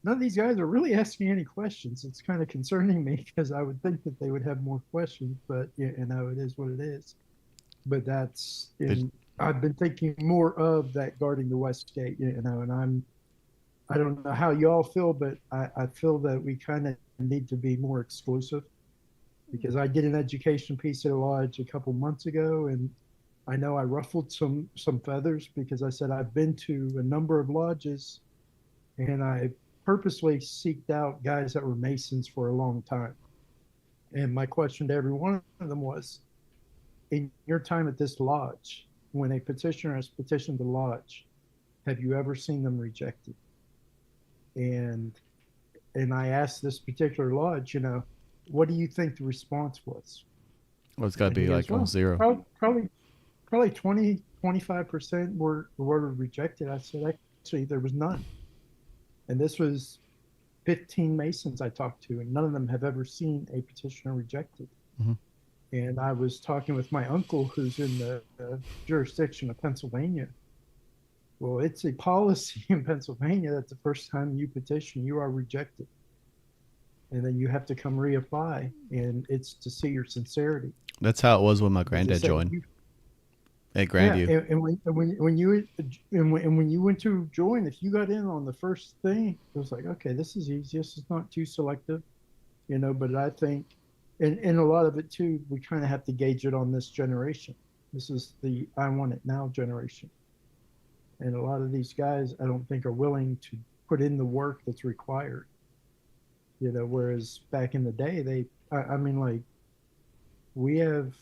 none of these guys are really asking any questions. It's kind of concerning me, because I would think that they would have more questions, but it is what it is. But I've been thinking more of that guarding the West Gate, and I don't know how y'all feel, but I feel that we kind of need to be more exclusive, because I did an education piece at a lodge a couple months ago, and I know I ruffled some feathers, because I said I've been to a number of lodges, and I purposely seeked out guys that were Masons for a long time. And my question to every one of them was, in your time at this lodge, when a petitioner has petitioned the lodge, have you ever seen them rejected? And I asked this particular lodge, what do you think the response was? Well, it's got to be like zero. Probably 20-25% were rejected. I said, actually, there was none. And this was 15 Masons I talked to, and none of them have ever seen a petitioner rejected. Mm-hmm. And I was talking with my uncle, who's in the jurisdiction of Pennsylvania. Well, it's a policy in Pennsylvania that the first time you petition, you are rejected. And then you have to come reapply, and it's to see your sincerity. That's how it was when my granddad joined at Grandview. Yeah, and when you went to join, if you got in on the first thing, it was like, okay, this is easy. This is not too selective, But I think, and a lot of it too, we kind of have to gauge it on this generation. This is the I want it now generation. And a lot of these guys, I don't think, are willing to put in the work that's required. Whereas back in the day, we have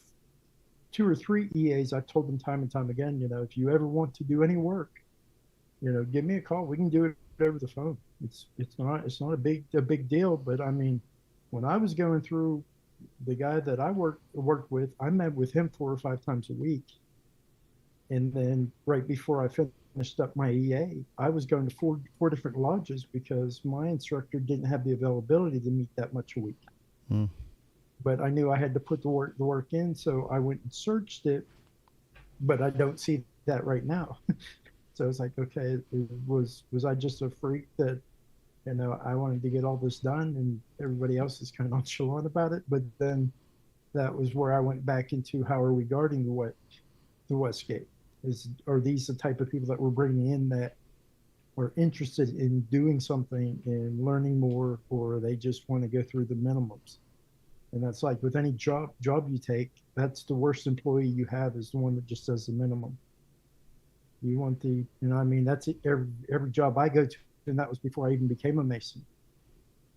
2 or 3 EAs. I've told them time and time again, if you ever want to do any work, give me a call. We can do it over the phone. It's not a big deal. But I mean, when I was going through, the guy that I worked with, I met with him 4 or 5 times a week. And then right before I finished up my EA, I was going to four different lodges because my instructor didn't have the availability to meet that much a week. Mm. But I knew I had to put the work in, so I went and searched it. But I don't see that right now. So it's like, okay, was I just a freak that, I wanted to get all this done, and everybody else is kind of nonchalant about it. But then that was where I went back into how are we guarding the Westgate? Are these the type of people that we're bringing in that are interested in doing something and learning more, or they just want to go through the minimums? And that's like with any job you take, that's the worst employee you have, is the one that just does the minimum. You want that's it. Every job I go to, and that was before I even became a Mason.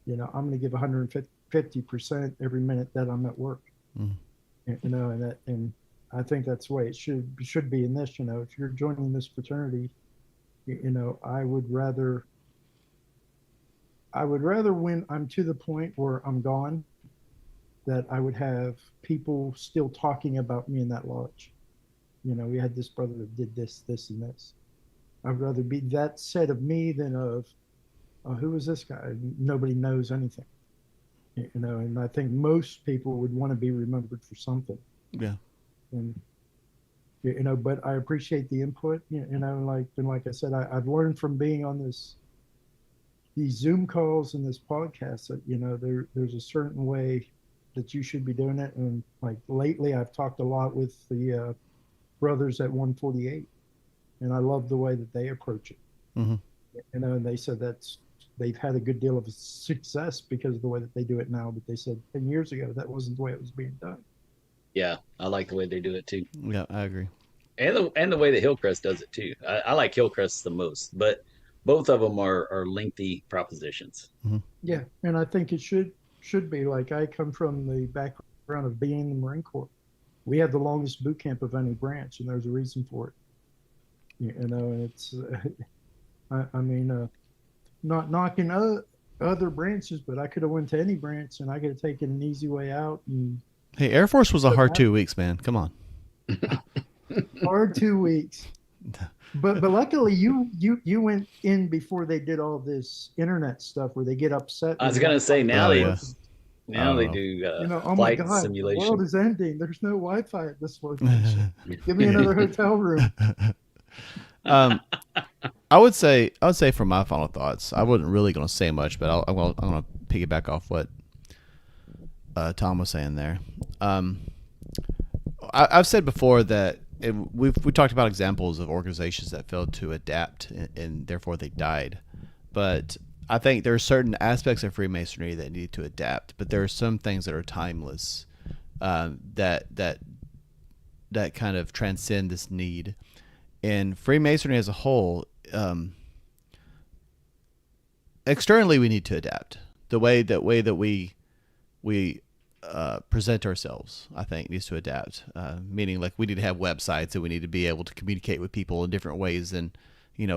I'm going to give 150% every minute that I'm at work. Mm. And I think that's the way it should be in this. If you're joining this fraternity, I would rather when I'm to the point where I'm gone, that I would have people still talking about me in that lodge. We had this brother that did this, and this. I'd rather be that said of me than of who is this guy? Nobody knows anything. And I think most people would want to be remembered for something. Yeah. And but I appreciate the input. Like I said, I've learned from being on these Zoom calls and this podcast that there's a certain way that you should be doing it. And like lately, I've talked a lot with the brothers at 148, and I love the way that they approach it. Mm-hmm. And they said they've had a good deal of success because of the way that they do it now. But they said 10 years ago that wasn't the way it was being done. Yeah, I like the way they do it too. Yeah, I agree. And the way that Hillcrest does it too. I like Hillcrest the most, but both of them are lengthy propositions. Mm-hmm. Yeah, and I think it should be. Like, I come from the background of being in the Marine Corps. We have the longest boot camp of any branch, and there's a reason for it. And it's not knocking other branches, but I could have went to any branch and I could have taken an easy way out. And hey, Air Force was a hard 2 weeks, man. Come on. Hard 2 weeks. But luckily you went in before they did all this internet stuff where they get upset. I was gonna say now they do oh my flight God, simulation. the world is ending. There's no Wi-Fi at this location. Give me another hotel room. I would say for my final thoughts, I wasn't really going to say much, but I'm going to piggyback off what Tom was saying there. I've said before that we talked about examples of organizations that failed to adapt and therefore they died. But I think there are certain aspects of Freemasonry that need to adapt, but there are some things that are timeless that kind of transcend this need. And Freemasonry as a whole, externally we need to adapt. The way that we present ourselves, I think, needs to adapt. Meaning, like, we need to have websites and we need to be able to communicate with people in different ways. And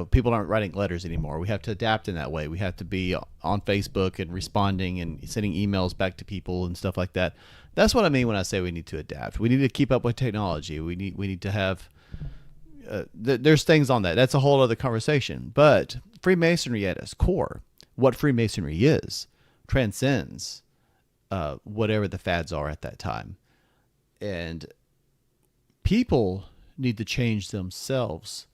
people aren't writing letters anymore. We have to adapt in that way. We have to be on Facebook and responding and sending emails back to people and stuff like that. That's what I mean when I say we need to adapt. We need to keep up with technology. We need to have. There's things on that. That's a whole other conversation. But Freemasonry at its core what Freemasonry is transcends whatever the fads are at that time. And people need to change themselves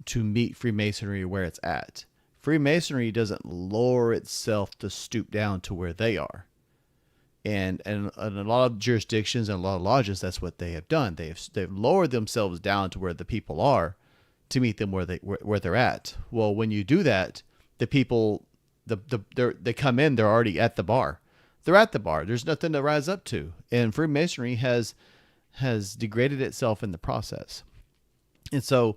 to meet Freemasonry where it's at. Freemasonry doesn't lower itself to stoop down to where they are. And in a lot of jurisdictions and a lot of lodges, that's what they have done. They've lowered themselves down to where the people are to meet them where they're at. Well, when you do that, the people they come in, they're already at the bar. They're at the bar. There's nothing to rise up to. And Freemasonry has degraded itself in the process. And so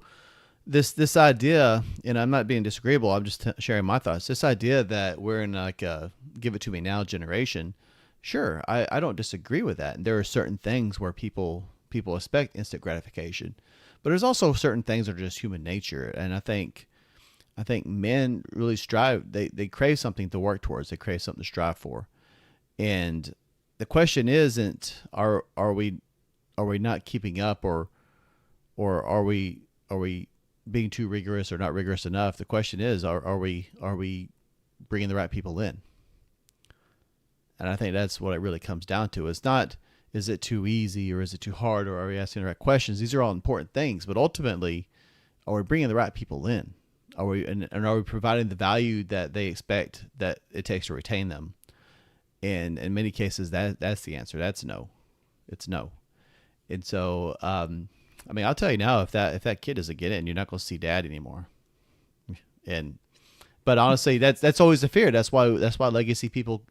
this idea, and I'm not being disagreeable, I'm just sharing my thoughts. This idea that we're in like a give it to me now generation, sure, I don't disagree with that. And there are certain things where people expect instant gratification, but there's also certain things that are just human nature. And I think men really strive. They crave something to work towards. They crave something to strive for. And the question isn't are we not keeping up, or are we being too rigorous or not rigorous enough? The question is, are we bringing the right people in? And I think that's what it really comes down to. It's not, is it too easy or is it too hard, or are we asking the right questions? These are all important things, but ultimately, are we bringing the right people in? Are we providing the value that they expect that it takes to retain them? And in many cases, that's the answer. That's no. It's no. And so, I mean, I'll tell you now, if that kid doesn't get in, you're not going to see dad anymore. But honestly, that's always the fear. That's why legacy people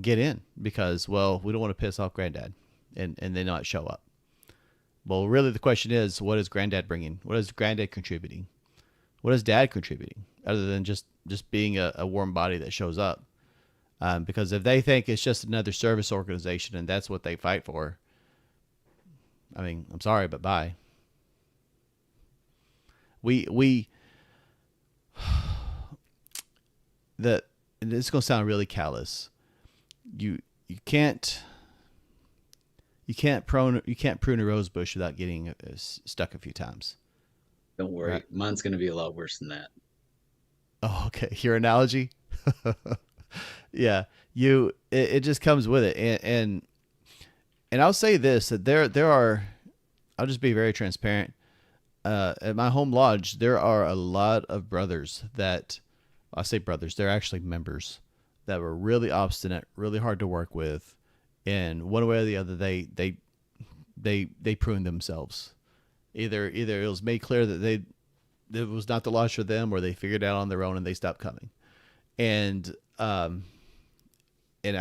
get in, because, well, we don't want to piss off granddad and they not show up. Well, really the question is, what is granddad bringing? What is granddad contributing? What is dad contributing, other than just being a warm body that shows up? Because if they think it's just another service organization and that's what they fight for, I mean, I'm sorry, but bye. This is going to sound really callous. You can't prune a rose bush without getting stuck a few times. Don't worry, right? Mine's going to be a lot worse than that. Oh, okay. Your analogy? Yeah, it just comes with it, and I'll say this, that there are, I'll just be very transparent. At my home lodge, there are a lot of brothers that, I say brothers, they're actually members that were really obstinate, really hard to work with, and one way or the other, they pruned themselves. Either it was made clear that it was not the lodge for them, or they figured it out on their own and they stopped coming. And I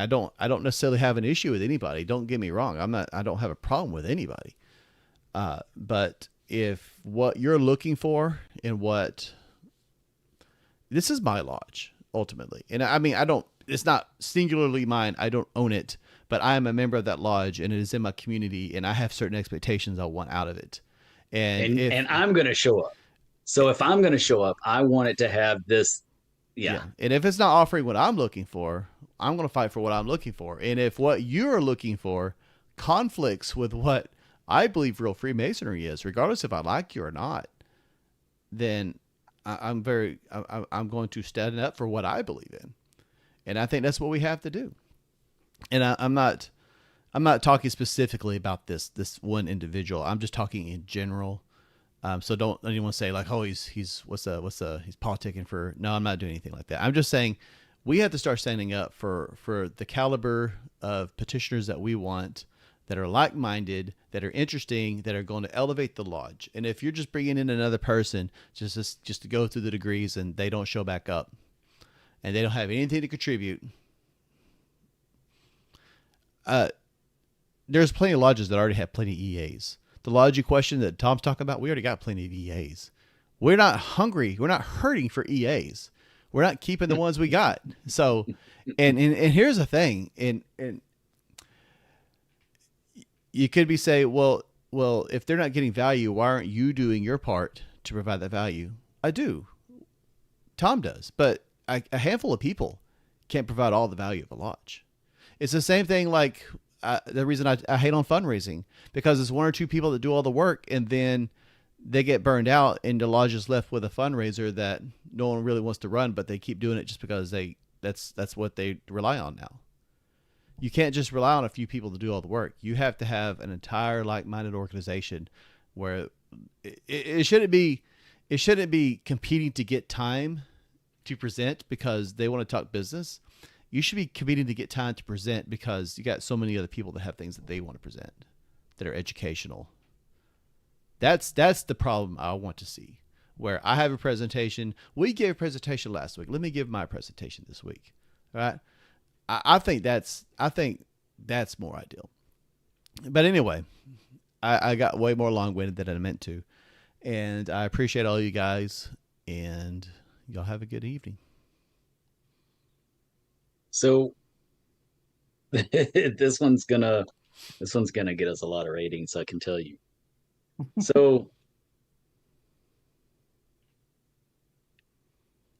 don't necessarily have an issue with anybody. Don't get me wrong. I don't have a problem with anybody. But if what you're looking for and this is my lodge ultimately. And I mean, it's not singularly mine. I don't own it, but I am a member of that lodge and it is in my community and I have certain expectations I want out of it. And I'm going to show up. So if I'm going to show up, I want it to have this. Yeah. And if it's not offering what I'm looking for, I'm going to fight for what I'm looking for. And if what you're looking for conflicts with what I believe real Freemasonry is, regardless if I like you or not, then I'm going to stand up for what I believe in. And I think that's what we have to do. And I'm not talking specifically about this one individual. I'm just talking in general. So don't anyone say like, oh, he's he's politicking for. No, I'm not doing anything like that. I'm just saying we have to start standing up for the caliber of petitioners that we want, that are like-minded, that are interesting, that are going to elevate the lodge. And if you're just bringing in another person just to go through the degrees and they don't show back up and they don't have anything to contribute, there's plenty of lodges that already have plenty of EAs. The lodge you question that Tom's talking about, we already got plenty of EAs. We're not hungry. We're not hurting for EAs. We're not keeping the ones we got. So, and here's the thing. And you could be saying, well, if they're not getting value, why aren't you doing your part to provide that value? I do. Tom does. But a handful of people can't provide all the value of a lodge. It's the same thing like the reason I hate on fundraising, because it's one or two people that do all the work, and then they get burned out, and the lodge is left with a fundraiser that no one really wants to run, but they keep doing it just because that's what they rely on now. You can't just rely on a few people to do all the work. You have to have an entire like-minded organization where it shouldn't be competing to get time to present because they want to talk business. You should be competing to get time to present because you got so many other people that have things that they want to present that are educational. That's the problem I want to see, where I have a presentation. We gave a presentation last week. Let me give my presentation this week. All right. I think that's more ideal. But anyway, I got way more long-winded than I meant to. And I appreciate all you guys, and y'all have a good evening. So this one's gonna get us a lot of ratings, I can tell you. So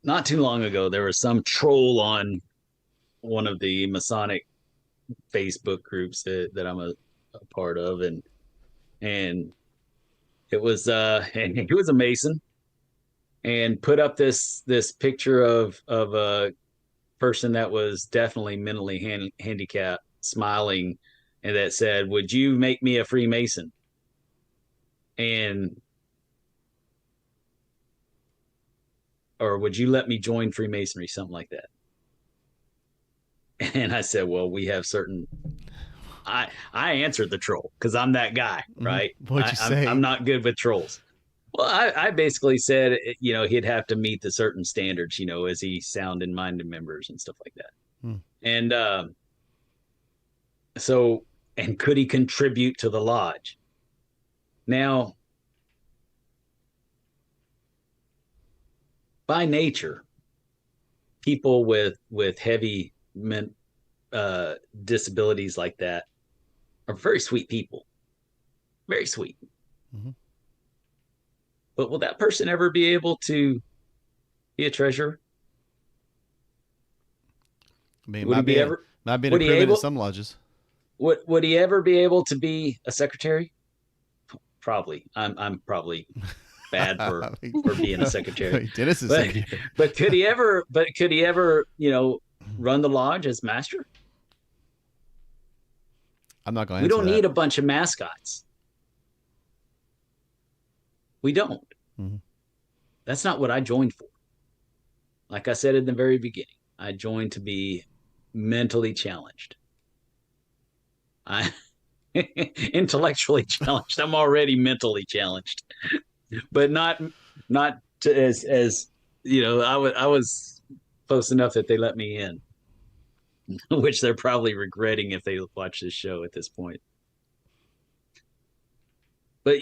not too long ago, there was some troll on one of the Masonic Facebook groups that I'm a part of, and it was and he was a Mason, and put up this picture of a person that was definitely mentally handicapped, smiling, and that said, "Would you make me a Freemason?" Or would you let me join Freemasonry, something like that. And I said, well, we have certain. I answered the troll because I'm that guy, right? What'd you say? I'm not good with trolls. Well, I basically said, he'd have to meet the certain standards, as he sound and minded members and stuff like that. And and could he contribute to the lodge? Now, by nature, people with heavy disabilities like that are very sweet people. Very sweet. Mm-hmm. But will that person ever be able to be a treasurer? I mean, might be an improvement in some lodges. Would he ever be able to be a secretary? Probably. I'm probably bad for being a secretary. Dennis is secretary. But could he ever? Run the lodge as master? I'm not going to. We don't need a bunch of mascots. We don't. Mm-hmm. That's not what I joined for. Like I said in the very beginning, I joined to be mentally challenged. I intellectually challenged. I'm already mentally challenged, but not as I was close enough that they let me in, which they're probably regretting if they watch this show at this point. But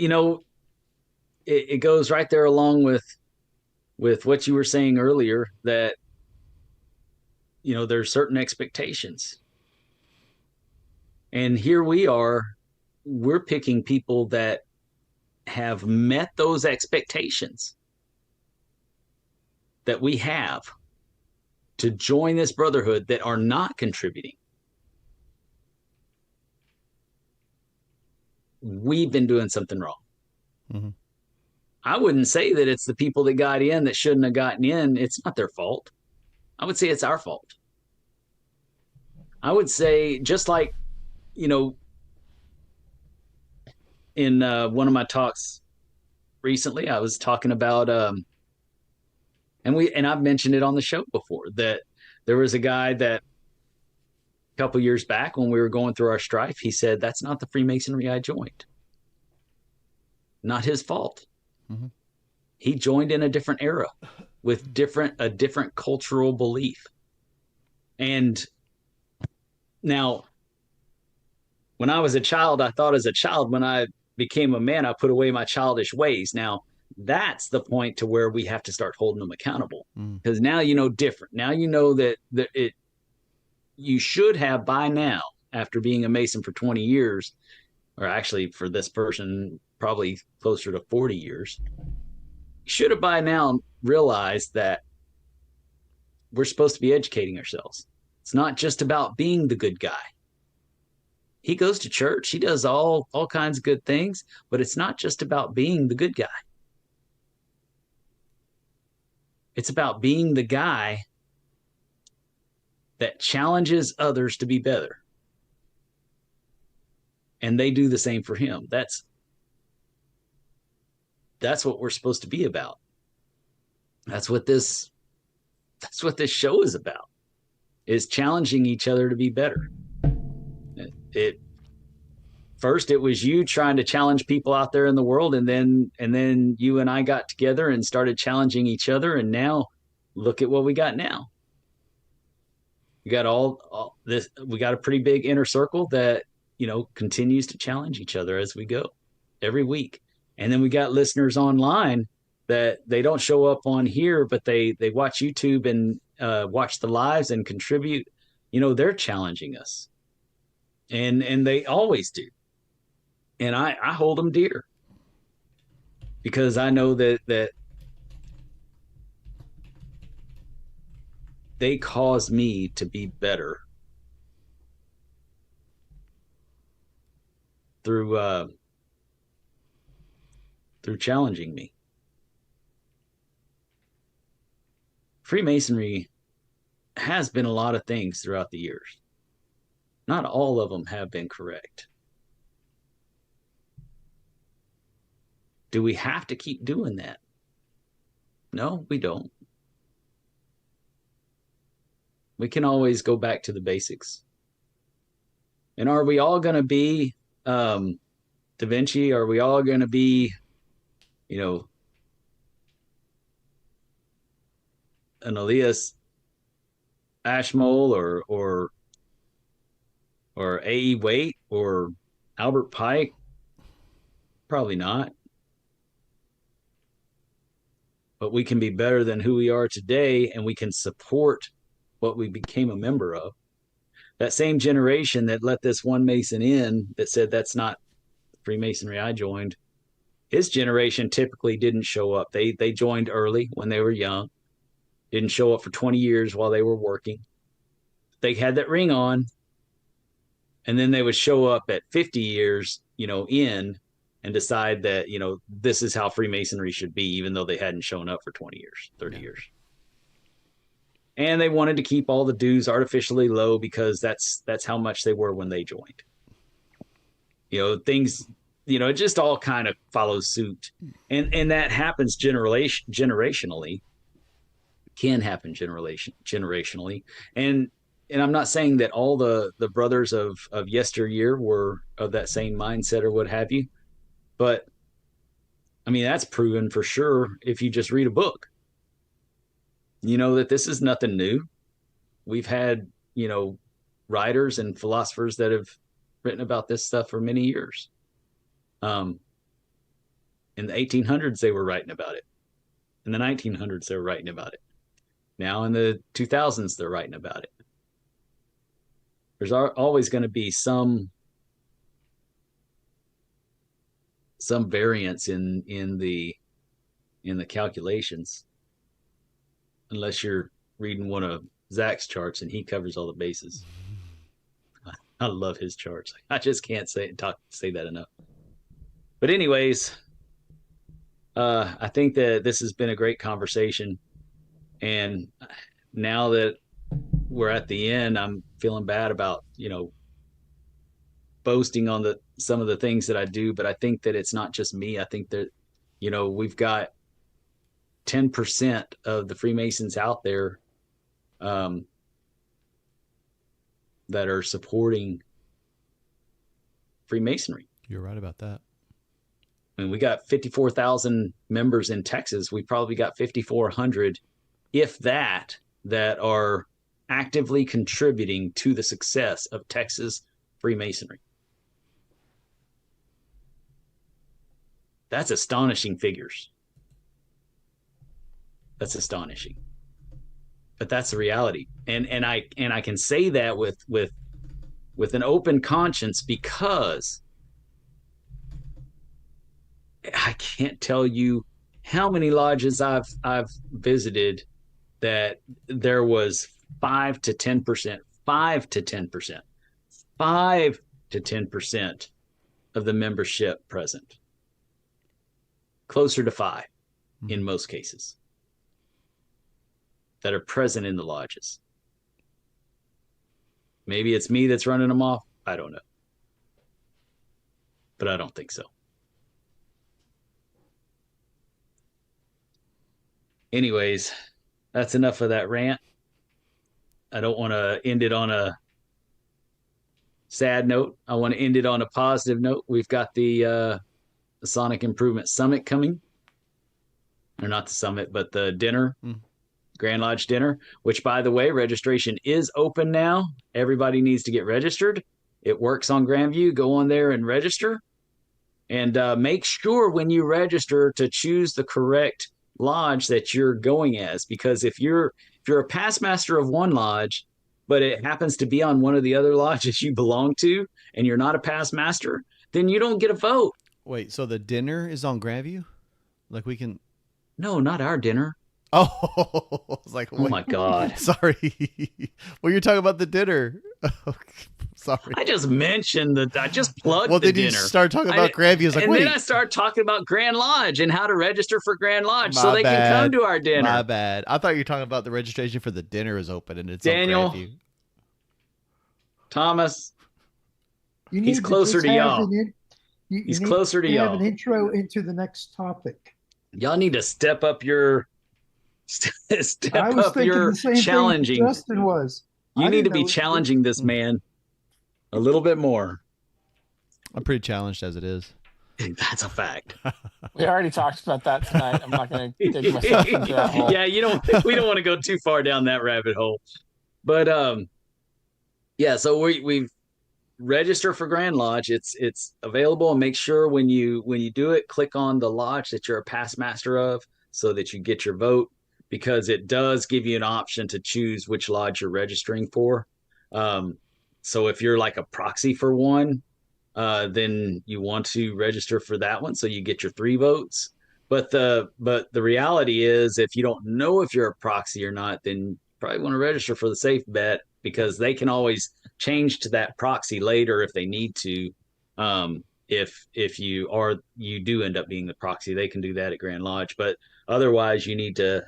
it goes right there along with what you were saying earlier, that there's certain expectations. And here we're picking people that have met those expectations that we have to join this brotherhood that are not contributing. We've been doing something wrong. Mm-hmm. I wouldn't say that it's the people that got in that shouldn't have gotten in. It's not their fault. I would say it's our fault. I would say, just like, in one of my talks recently, I was talking about, and I've mentioned it on the show before, that there was a guy that a couple years back when we were going through our strife, he said, that's not the Freemasonry I joined. Not his fault. Mm-hmm. He joined in a different era with a different cultural belief. And now, when I was a child, I thought as a child, when I became a man, I put away my childish ways. Now, that's the point to where we have to start holding them accountable, because now different. Now that you should have by now, after being a Mason for 20 years, or actually for this person, probably closer to 40 years, you should have by now realized that we're supposed to be educating ourselves. It's not just about being the good guy. He goes to church. He does all kinds of good things, but it's not just about being the good guy. It's about being the guy that challenges others to be better. And they do the same for him. That's what we're supposed to be about. That's what this show is about, is challenging each other to be better. First it was you trying to challenge people out there in the world, and then you and I got together and started challenging each other, and now look at what we got now. We got all this. We got a pretty big inner circle that, you know, continues to challenge each other as we go every week. And then we got listeners online that they don't show up on here, but they watch YouTube and watch the lives and contribute. You know, they're challenging us, and they always do. And I hold them dear, because I know that they cause me to be better through challenging me. Freemasonry has been a lot of things throughout the years. Not all of them have been correct. Do we have to keep doing that? No, we don't. We can always go back to the basics. And are we all going to be Da Vinci? Are we all going to be, you know, an Elias Ashmole or A.E. Waite or Albert Pike? Probably not. But we can be better than who we are today, and we can support what we became a member of. That same generation that let this one Mason in, that said that's not Freemasonry I joined, his generation typically didn't show up. They joined early when they were young, didn't show up for 20 years while they were working. They had that ring on, and then they would show up at 50 years, you know, in, and decide that, you know, this is how Freemasonry should be, even though they hadn't shown up for 20 years, 30 years. And they wanted to keep all the dues artificially low because that's how much they were when they joined. You know, things, you know, it just all kind of follows suit. And that happens generationally, can happen generationally. And I'm not saying that all the brothers of yesteryear were of that same mindset or what have you, but I mean, that's proven for sure if you just read a book. You know that this is nothing new. We've had, you know, writers and philosophers that have written about this stuff for many years. In the 1800s, they were writing about it. In the 1900s, they were writing about it. Now in the 2000s, they're writing about it. There's always going to be some variance in the calculations, unless you're reading one of Zach's charts and he covers all the bases. I love his charts. I just can't say that enough. But anyways, I think that this has been a great conversation. And now that we're at the end, I'm feeling bad about, you know, boasting on some of the things that I do, but I think that it's not just me. I think that, you know, we've got 10% of the Freemasons out there that are supporting Freemasonry. You're right about that. I mean, we got 54,000 members in Texas. We probably got 5,400, if that are actively contributing to the success of Texas Freemasonry. That's astonishing figures. That's astonishing. But that's the reality. And I can say that with an open conscience, because I can't tell you how many lodges I've visited that there was 5 to 10% of the membership present. Closer to 5 in most cases. that are present in the lodges. Maybe it's me that's running them off. I don't know. But I don't think so. Anyways, that's enough of that rant. I don't want to end it on a sad note. I want to end it on a positive note. We've got the Masonic Improvement Summit coming. Or not the summit, but the dinner, Grand Lodge dinner, which, by the way, registration is open now. Everybody needs to get registered. It works on Grandview. Go on there and register. And make sure when you register to choose the correct lodge that you're going as, because if you're a past master of one lodge, but it happens to be on one of the other lodges you belong to, and you're not a past master, then you don't get a vote. Wait, so the dinner is on Grandview? Like we can? No, not our dinner. Oh, I was like, oh my God. Sorry. Well, you're talking about the dinner. Sorry. I just mentioned that. I just plugged the dinner. You start talking about Grandview. Like, and wait. then I start talking about Grand Lodge and how to register for Grand Lodge so they can come to our dinner. My bad. I thought you were talking about the registration for the dinner is open and it's Daniel, on Grandview. Thomas, he's closer to y'all. He's closer to y'all. Have an intro into the next topic. Y'all need to step up your challenging. Justin was. You need to be challenging this man a little bit more. I'm pretty challenged as it is. That's a fact. We already talked about that tonight. I'm not going to dig myself into that hole. Yeah, we don't want to go too far down that rabbit hole. But yeah, so we've register for Grand Lodge. It's available, and make sure when you do it, click on the lodge that you're a past master of so that you get your vote, because it does give you an option to choose which lodge you're registering for. So if you're like a proxy for one, then you want to register for that one so you get your 3 votes. But the reality is, if you don't know if you're a proxy or not, then you probably want to register for the safe bet, because they can always change to that proxy later if they need to. If you do end up being the proxy, they can do that at Grand Lodge. But otherwise, you need to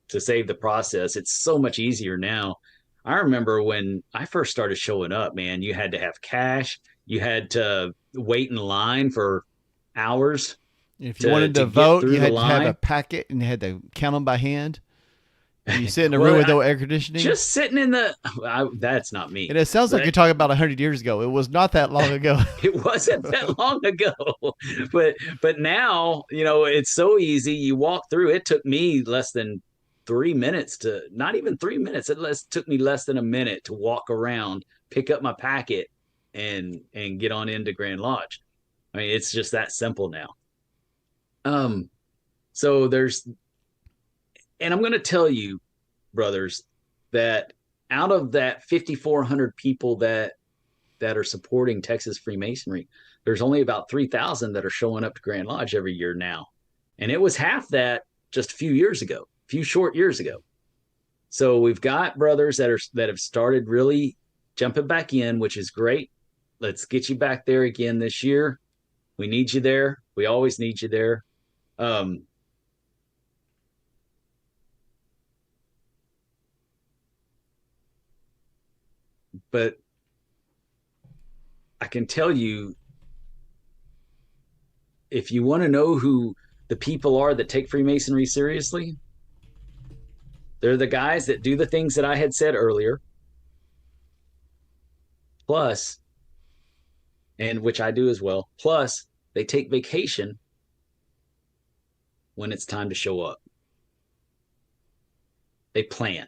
save the process. It's so much easier now. I remember when I first started showing up, man, you had to have cash. You had to wait in line for hours. If you wanted to vote, you had to have a packet and you had to count them by hand. And you sit in a room with no air conditioning. Just sitting in the. That's not me. And it sounds like you're talking about 100 years ago. It was not that long ago. It wasn't that long ago. But now, it's so easy. You walk through. It took me less than 3 minutes not even 3 minutes. It took me less than a minute to walk around, pick up my packet, and get on into Grand Lodge. I mean, it's just that simple now. So and I'm going to tell you, brothers, that out of that 5,400 people that are supporting Texas Freemasonry, there's only about 3,000 that are showing up to Grand Lodge every year now. And it was half that just a few short years ago. So we've got brothers that have started really jumping back in, which is great. Let's get you back there again this year. We need you there. We always need you there. But I can tell you, if you want to know who the people are that take Freemasonry seriously, they're the guys that do the things that I had said earlier. Plus, and which I do as well. Plus, they take vacation when it's time to show up. They plan.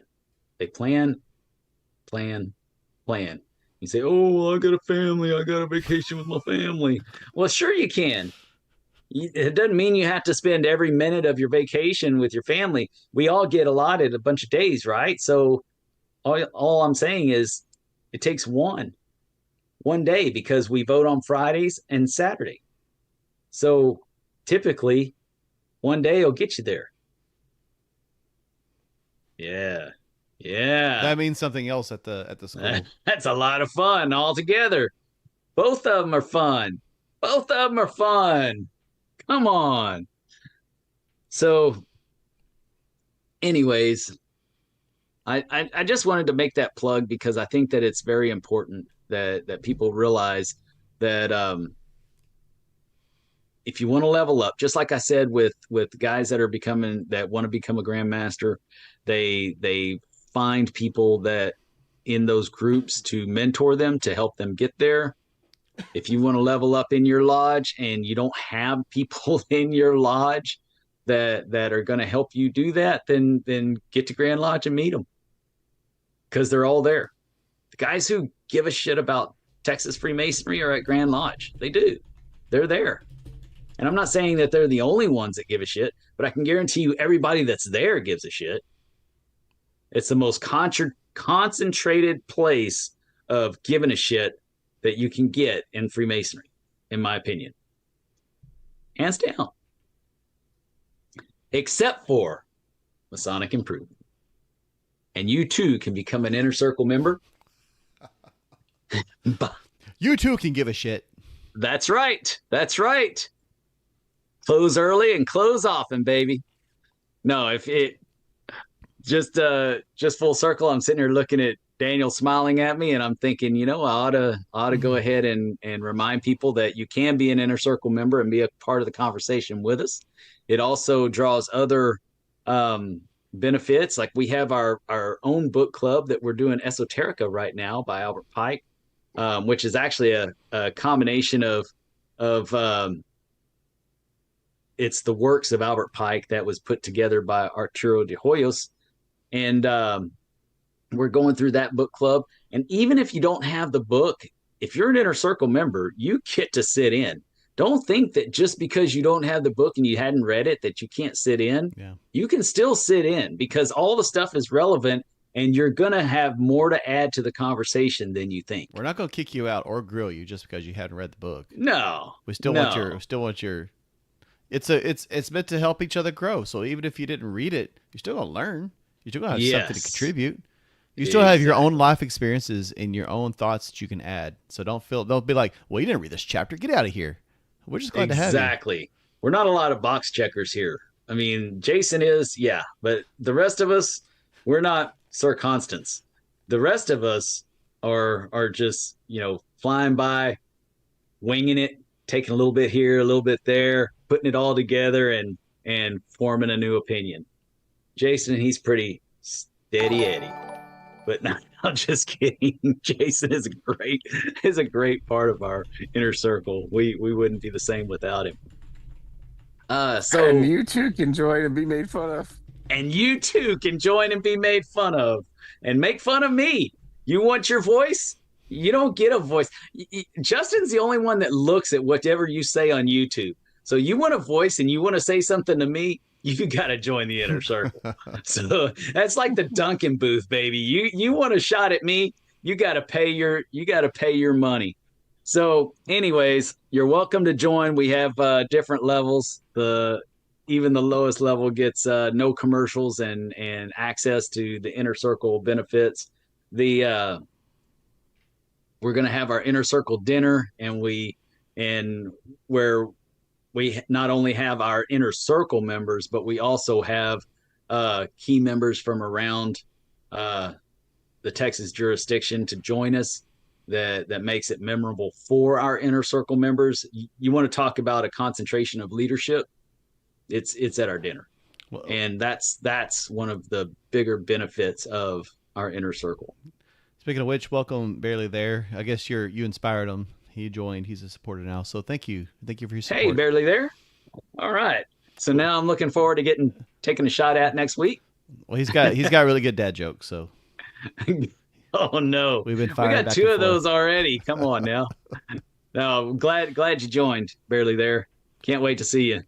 You say, oh, well, I got a family. I got a vacation with my family. Well, sure you can. It doesn't mean you have to spend every minute of your vacation with your family. We all get allotted a bunch of days, right? So all I'm saying is it takes one day, because we vote on Fridays and Saturday. So typically one day will get you there. Yeah. That means something else at the school. That's a lot of fun altogether. Both of them are fun. Come on. So anyways, I just wanted to make that plug because I think that it's very important that people realize that if you want to level up, just like I said with guys that want to become a grandmaster, they find people that in those groups to mentor them, to help them get there. If you want to level up in your lodge and you don't have people in your lodge that are going to help you do that, then get to Grand Lodge and meet them, because they're all there. The guys who give a shit about Texas Freemasonry are at Grand Lodge. They do. They're there. And I'm not saying that they're the only ones that give a shit, but I can guarantee you everybody that's there gives a shit. It's the most concentrated place of giving a shit that you can get in Freemasonry, in my opinion. Hands down. Except for Masonic Improvement. And you too can become an Inner Circle member. You too can give a shit. That's right. That's right. Close early and close often, baby. No, if it just full circle, I'm sitting here looking at Daniel smiling at me, and I'm thinking, I ought to go ahead and remind people that you can be an Inner Circle member and be a part of the conversation with us. It also draws other benefits. Like we have our own book club that we're doing, Esoterica, right now by Albert Pike, which is actually a combination of it's the works of Albert Pike that was put together by Arturo de Hoyos. And we're going through that book club. And even if you don't have the book, if you're an Inner Circle member, you get to sit in. Don't think that just because you don't have the book and you hadn't read it that you can't sit in. Yeah. You can still sit in, because all the stuff is relevant and you're going to have more to add to the conversation than you think. We're not going to kick you out or grill you just because you hadn't read the book. No. We still want your it's meant to help each other grow. So even if you didn't read it, you're still going to learn. You're still going to have something to contribute. You still have your own life experiences and your own thoughts that you can add. So don't be like, well, you didn't read this chapter. Get out of here. We're just glad to have you. Exactly. We're not a lot of box checkers here. I mean, Jason is, yeah, but the rest of us, we're not Sir Constance. The rest of us are just, flying by, winging it, taking a little bit here, a little bit there, putting it all together and forming a new opinion. Jason, he's pretty steady Eddie. But no, I'm just kidding. Jason is a great part of our Inner Circle. We wouldn't be the same without him. And you too can join and be made fun of. And you too can join and be made fun of. And make fun of me. You want your voice? You don't get a voice. Justin's the only one that looks at whatever you say on YouTube. So you want a voice and you want to say something to me, you got to join the Inner Circle. So that's like the Duncan booth, baby. You want a shot at me, you got to pay your money. So anyways, you're welcome to join. We have different levels. Even the lowest level gets no commercials and access to the Inner Circle benefits. We're going to have our Inner Circle dinner, and where we not only have our Inner Circle members, but we also have key members from around the Texas jurisdiction to join us. That makes it memorable for our Inner Circle members. You want to talk about a concentration of leadership? It's at our dinner. Well, and that's one of the bigger benefits of our Inner Circle. Speaking of which, welcome Barely There. I guess you inspired him. He joined. He's a supporter now. So thank you for your support. Hey, Barely There. All right. So now I'm looking forward to taking a shot at next week. Well, he's got really good dad jokes. So. Oh no, we got two of those already. Come on now. No, I'm glad you joined. Barely There. Can't wait to see you.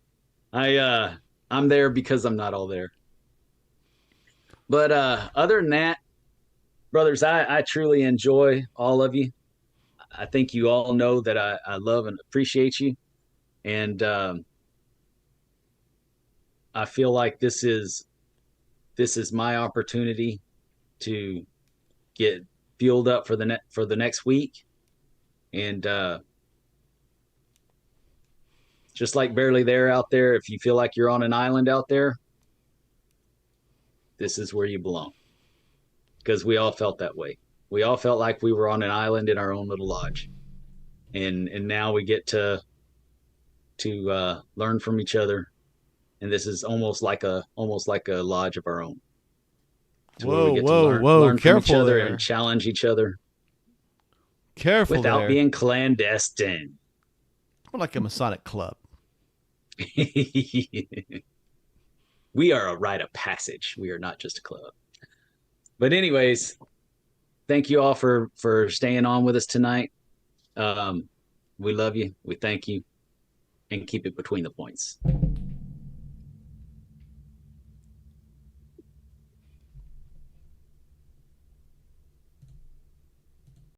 I'm there because I'm not all there. But other than that, brothers, I truly enjoy all of you. I think you all know that I love and appreciate you. And I feel like this is my opportunity to get fueled up for the next week. And just like Barely There out there, if you feel like you're on an island out there, this is where you belong. Because we all felt that way. We all felt like we were on an island in our own little lodge. And now we get to learn from each other. And this is almost like a lodge of our own. To where we Whoa, get whoa, to whoa! learn from each Careful other there. and challenge each other Careful without there. being clandestine. More like a Masonic club. We are a rite of passage. We are not just a club. But anyways, thank you all for staying on with us tonight. We love you. We thank you. And keep it between the points.